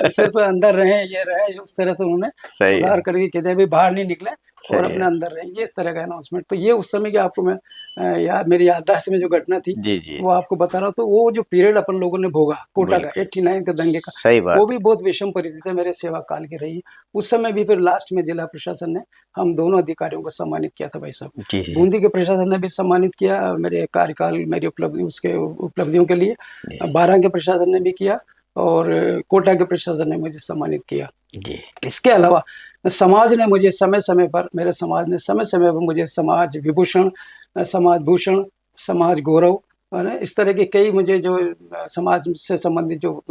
सिर्फ अंदर रहे, ये रहे, उस तरह से उन्होंने सही सुधार है, करके कह दिया, भाई बाहर नहीं निकले और सही है। अपने अंदर रहे, ये इस तरह का अनाउंसमेंट। तो ये उस समय की आपको मैं याद, मेरी याददाश्त में जो घटना थी, जी जी। वो आपको बता रहा हूँ। तो वो जो पीरियड अपन लोगों ने भोगा कोटा का, बिल्कुल 89 के दंगे का, सही वो बात भी है। बहुत विषम परिस्थिति मेरे सेवा काल की रही। उस समय भी फिर लास्ट में जिला प्रशासन ने हम दोनों अधिकारियों को सम्मानित किया था भाई साहब। जी जी बूंदी के प्रशासन ने भी सम्मानित किया मेरे कार्यकाल, मेरी उपलब्धि, उसके उपलब्धियों के लिए। जी 12 के प्रशासन ने भी किया, और कोटा के प्रशासन ने मुझे सम्मानित किया। जी। इसके अलावा समाज ने मुझे समय समय पर, मेरे समाज ने समय समय पर मुझे समाज विभूषण, समाज भूषण, समाज गौरव, है ना, इस तरह के कई मुझे जो समाज से संबंधित जो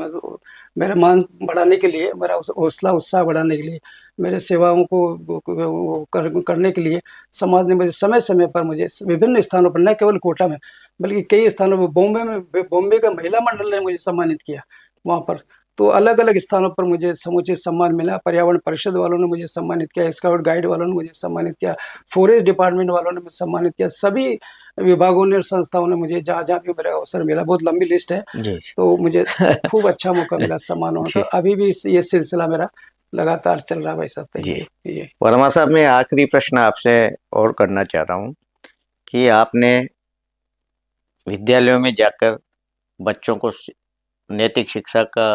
मेरा मान बढ़ाने के लिए, मेरा हौसला उत्साह बढ़ाने के लिए, मेरे सेवाओं को करने के लिए समाज ने मुझे समय समय पर, मुझे विभिन्न स्थानों पर, न केवल कोटा में बल्कि कई स्थानों पर, बॉम्बे का महिला मंडल ने मुझे सम्मानित किया वहाँ पर। तो अलग अलग स्थानों पर मुझे समुचित सम्मान मिला। पर्यावरण परिषद वालों ने मुझे सम्मानित किया, स्काउट गाइड वालों ने मुझे सम्मानित किया, फॉरेस्ट डिपार्टमेंट वालों ने मुझे सम्मानित किया, सभी विभागों ने और संस्थाओं ने मुझे जहाँ जहाँ भी मेरा अवसर मिला, बहुत लंबी लिस्ट है, जी तो मुझे खूब अच्छा मौका मिला सम्मान होने का। जी अभी भी ये सिलसिला मेरा लगातार चल रहा है भाई साहब। तो जी। ये वर्मा साहब, मैं आखिरी प्रश्न आपसे और करना चाह रहा हूँ कि आपने विद्यालयों में जाकर बच्चों को नैतिक शिक्षा का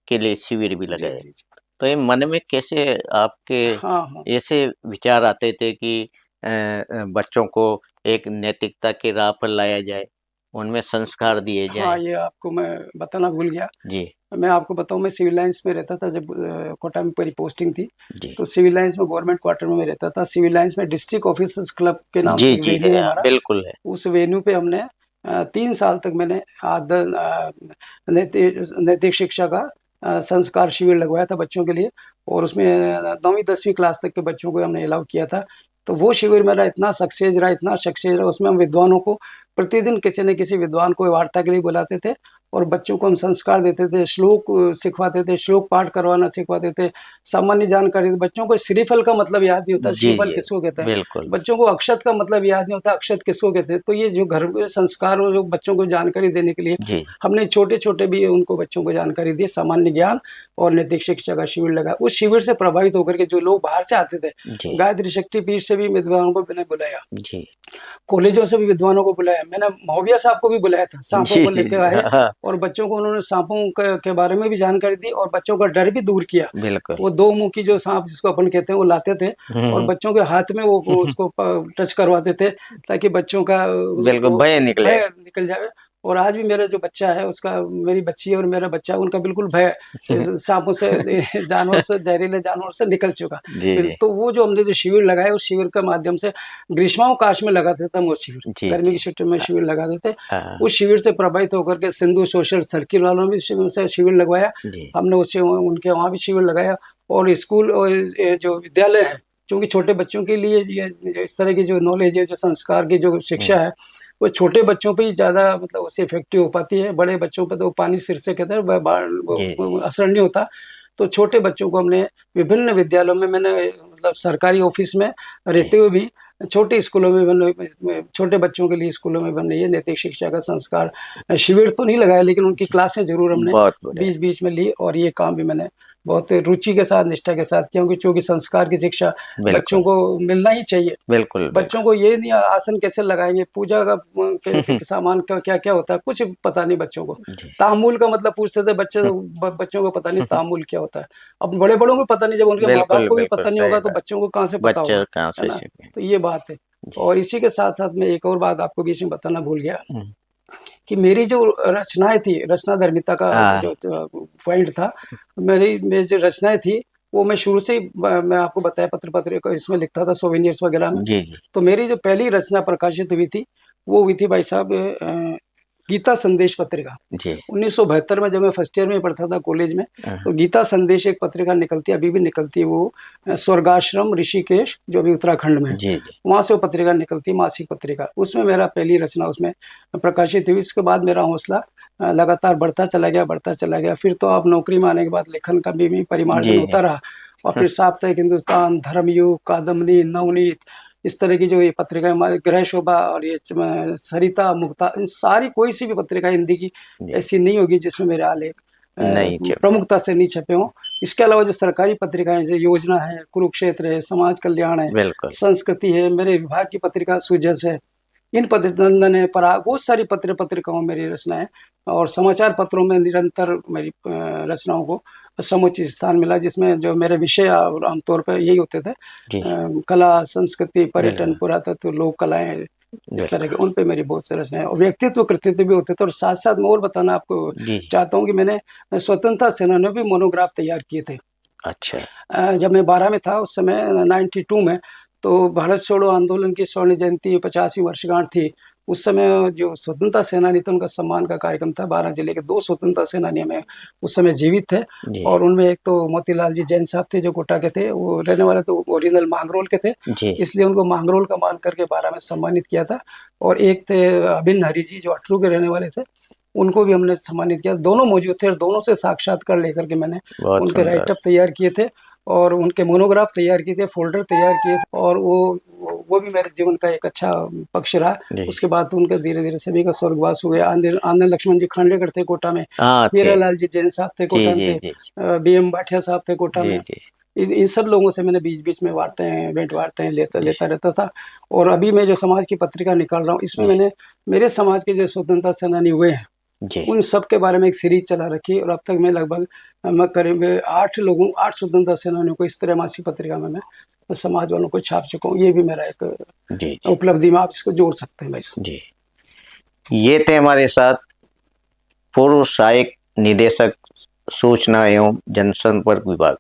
के लिए शिविर भी जी लगाए, जी। तो ये मन में कैसे आपके हाँ हाँ ऐसे विचार आते थे कि बच्चों को एक नैतिकता की राह पर लाया जाए, उनमें संस्कार दिए हाँ, जाएं? ये आपको मैं बताना भूल गया। जी मैं आपको बताऊं, मैं सिविल लाइंस में रहता था जब कोटा में मेरी पोस्टिंग थी। जी तो सिविल लाइंस में गवर्नमेंट क्वार्टर में मैं रहता था। सिविल लाइंस में डिस्ट्रिक्ट ऑफिसर्स क्लब के नाम जी से एक जी वेन्यू है है, हमारा। बिल्कुल है। उस वेन्यू पे हमने 3 साल तक मैंने नैतिक नैतिक शिक्षा का संस्कार शिविर लगवाया था बच्चों के लिए। और उसमें 9वीं 10वीं क्लास तक के बच्चों को हमने अलाउ किया था। तो वो शिविर मेरा इतना सक्सेस रहा, इतना सक्सेस रहा। उसमें हम विद्वानों को प्रतिदिन किसी न किसी विद्वान को वार्ता के लिए बुलाते थे और बच्चों को हम संस्कार देते थे, श्लोक सिखवाते थे, श्लोक पाठ करवाना सिखवाते थे, सामान्य जानकारी। बच्चों को श्रीफल का मतलब याद नहीं होता, जी श्रीफल जी किसको कहते हैं। बिल्कुल। बच्चों को अक्षत का मतलब याद नहीं होता, अक्षत किसको कहते हैं। तो ये जो घर के संस्कार और जो बच्चों को जानकारी देने के लिए जी हमने छोटे छोटे भी उनको बच्चों को जानकारी दी, सामान्य ज्ञान और नैतिक शिक्षा का शिविर लगा। उस शिविर से प्रभावित होकर के जो लोग बाहर से आते थे, जी गायत्री शक्ति पीठ से भी विद्वानों को मैंने बुलाया, जी कॉलेजों से भी विद्वानों को बुलाया। मैंने महोबिया साहब को भी बुलाया था, सांपों जी को जी लेकर जी, आए हाँ हाँ, और बच्चों को उन्होंने सांपों के बारे में भी जानकारी दी और बच्चों का डर भी दूर किया। बिल्कुल। वो 2 मुखी जो सांप जिसको अपन कहते हैं वो लाते थे और हम्म, बच्चों के हाथ में वो उसको टच करवाते थे ताकि बच्चों का बिल्कुल वो भय निकले। भय निकल जाए। और आज भी मेरा जो बच्चा है उसका, मेरी बच्ची और मेरा बच्चा, उनका बिल्कुल भय सांपों से जानवर से, जहरीले जानवर से निकल चुका। जी जी तो वो जो हमने जो शिविर लगाया, उस शिविर के माध्यम से ग्रीष्मावकाश में लगाते थे हम वो शिविर, जी गर्मी जी की छुट्टी में शिविर लगाते थे। हाँ, उस शिविर से प्रभावित होकर के सिंधु सोशल सर्किल वालों ने भी शिविर लगवाया। जी हमने उससे उनके वहाँ भी शिविर लगाया। और स्कूल और ये जो विद्यालय है, क्योंकि छोटे बच्चों के लिए ये जो इस तरह की जो नॉलेज है, जो संस्कार की जो शिक्षा है, वो छोटे बच्चों पे ही ज़्यादा मतलब उससे इफेक्टिव हो पाती है। बड़े बच्चों पे तो पानी सिर से कहते हैं, जी जी वो असर नहीं होता। तो छोटे बच्चों को हमने विभिन्न विद्यालयों में, मैंने मतलब सरकारी ऑफिस में जी रहते हुए भी छोटे स्कूलों में मैंने, छोटे बच्चों के लिए स्कूलों में मैंने ये नैतिक शिक्षा का संस्कार शिविर तो नहीं लगाया, लेकिन उनकी क्लासें जरूर हमने बहुत बढ़िया। बीच बीच में ली। और ये काम भी मैंने बहुत रुचि के साथ, निष्ठा के साथ, क्योंकि संस्कार की शिक्षा बच्चों बिल्कुल को मिलना ही चाहिए। बिल्कुल बच्चों को ये नहीं आसन कैसे लगाएंगे, पूजा का के सामान का क्या क्या होता है, कुछ पता नहीं बच्चों को। जी तामुल का मतलब पूछते थे बच्चे, तो बच्चों को पता नहीं तामुल क्या होता है। अब बड़े बड़ों को पता नहीं, जब उनके माँ बाप बिल्कुल को भी बिल्कुल पता नहीं सही होगा तो बात। बच्चों को कहाँ से पता बच्चे होगा, कहाँ है से ना। सीखे? तो ये बात है। जी और इसी के साथ साथ मैं एक और बात आपको बीच में बताना भूल गया हम्म, कि मेरी जो रचनाएं थी, रचना धर्मिता का हाँ जो पॉइंट था, मेरी जो रचनाएं थी वो मैं शुरू से ही मैं आपको बताया, पत्र पत्र को इसमें लिखता था, सोवेनियर्स वगैरह में। जी जी तो मेरी जो पहली रचना प्रकाशित हुई थी वो हुई थी भाई साहब गीता संदेश पत्रिका। जी 1972 में जब मैं फर्स्ट ईयर में पढ़ता था कॉलेज में, हाँ, तो गीता संदेश एक पत्रिका निकलती है, अभी भी निकलती है। वो स्वर्गाश्रम ऋषिकेश जो अभी उत्तराखंड में है, जी जी वहाँ से वो पत्रिका निकलती है, मासिक पत्रिका। उसमें मेरा पहली रचना उसमें प्रकाशित हुई। उसके बाद मेरा हौसला लगातार बढ़ता चला गया, बढ़ता चला गया। फिर तो आप नौकरी में आने के बाद लेखन का भी परिमार्जन जी होता रहा। और फिर साप्ताहिक हिंदुस्तान, धर्मयुग, कादम्बनी, नवनीत, इस तरह की जो ये पत्रिका हमारे, गृह शोभा और ये सरिता, मुक्ता, इन सारी कोई सी भी पत्रिका हिंदी की जी ऐसी नहीं होगी जिसमें मेरे आलेख नहीं चल प्रमुखता से नहीं छपे हों। इसके अलावा जो सरकारी पत्रिकाएं, जो योजना है, कुरुक्षेत्र है, समाज कल्याण है, बिल्कुल संस्कृति है, मेरे विभाग की पत्रिका सुजस है, इन नंदन है, पराग, बहुत सारी पत्रिकाओं में मेरी रचनाएं। और समाचार पत्रों में निरंतर मेरी रचनाओं को समुचित स्थान मिला, जिसमें जो मेरे विषय आमतौर पर यही होते थे, जी कला, संस्कृति, पर्यटन, बिल्कुल पुरातत्व, लोक कलाएं, इस तरह के, बिल्कुल उन पे मेरी बहुत सारी रचनाएं और व्यक्तित्व कृतित्व भी होते थे। और साथ साथ मैं और बताना आपको जी चाहता हूँ कि मैंने स्वतंत्रता सेनानियों भी मोनोग्राफ तैयार किए थे। अच्छा जब मैं 12 में था उस समय 92 में, तो भारत छोड़ो आंदोलन की स्वर्ण जयंती 50वीं वर्षगांठ थी। उस समय जो स्वतंत्रता सेनानी थे उनका सम्मान का कार्यक्रम था। 12 जिले के 2 स्वतंत्रता सेनानी में उस समय जीवित थे। जी और उनमें एक तो मोतीलाल जी जैन साहब थे जो कोटा के थे, वो रहने वाले तो ओरिजिनल मांगरोल के थे, जी इसलिए उनको मांगरोल का मान करके 12 में सम्मानित किया था। और एक थे अभिन्न हरि जी जो अटरू के रहने वाले थे, उनको भी हमने सम्मानित किया। दोनों मौजूद थे और दोनों से साक्षात्कार लेकर के मैंने बहुत उनके सुंदर। राइटअप तैयार किए थे और उनके मोनोग्राफ तैयार किए थे, फोल्डर तैयार किए थे, और वो भी मेरे जीवन का एक अच्छा पक्ष रहा। जी। उसके बाद तो उनका धीरे धीरे सभी का स्वर्गवास हुए। आनंद लक्ष्मण जी खांडेकर थे कोटा में, हाँ थे। हीरालाल जी जैन साहब थे जी कोटा जी में, जी BM भाटिया साहब थे कोटा जी में। जी इन सब लोगों से मैंने बीच बीच में भेंट वार्ताएं लेता जी लेता रहता था। और अभी मैं जो समाज की पत्रिका निकाल रहा हूँ, इसमें जी मैंने मेरे समाज के जो स्वतंत्रता सेनानी हुए हैं जी उन सब के बारे में एक सीरीज चला रखी, और अब तक मैं करीब 8 स्वतंत्रता सेनानियों को इस तरह मासिक पत्रिका में मैं समाज वालों को छाप चुका हूँ। ये भी मेरा एक जी जी उपलब्धि में आप इसको जोड़ सकते हैं भाई साहब। जी। ये थे हमारे साथ पूर्व सहायक निदेशक सूचना एवं जनसंपर्क विभाग।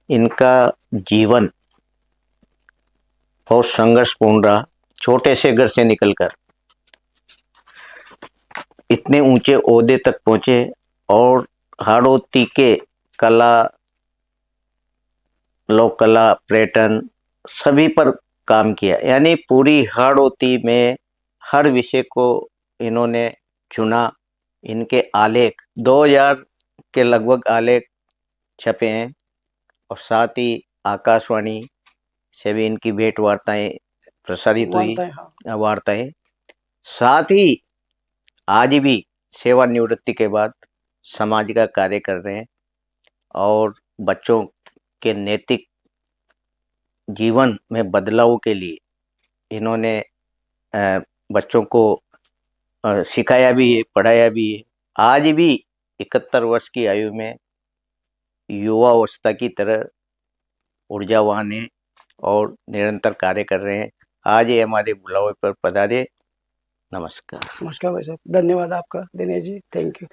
इनका जीवन बहुत संघर्षपूर्ण रहा। छोटे से घर से निकलकर इतने ऊंचे ओहदे तक पहुंचे और हाड़ौती के कला, लोक कला, पर्यटन सभी पर काम किया। यानी पूरी हाड़ौती में हर विषय को इन्होंने चुना। इनके आलेख 2000 के लगभग आलेख छपे हैं और साथ ही आकाशवाणी से भी इनकी भेंट वार्ताएं प्रसारित हुई, हाँ। वार्ताएं। साथ ही आज भी सेवानिवृत्ति के बाद समाज का कार्य कर रहे हैं और बच्चों के नैतिक जीवन में बदलाव के लिए इन्होंने बच्चों को सिखाया भी है, पढ़ाया भी है। आज भी 71 वर्ष की आयु में युवावस्था की तरह ऊर्जावान है और निरंतर कार्य कर रहे हैं। आज ये हमारे बुलावे पर पधारे। नमस्कार। नमस्कार भाई साहब, धन्यवाद आपका दिनेश जी, थैंक यू।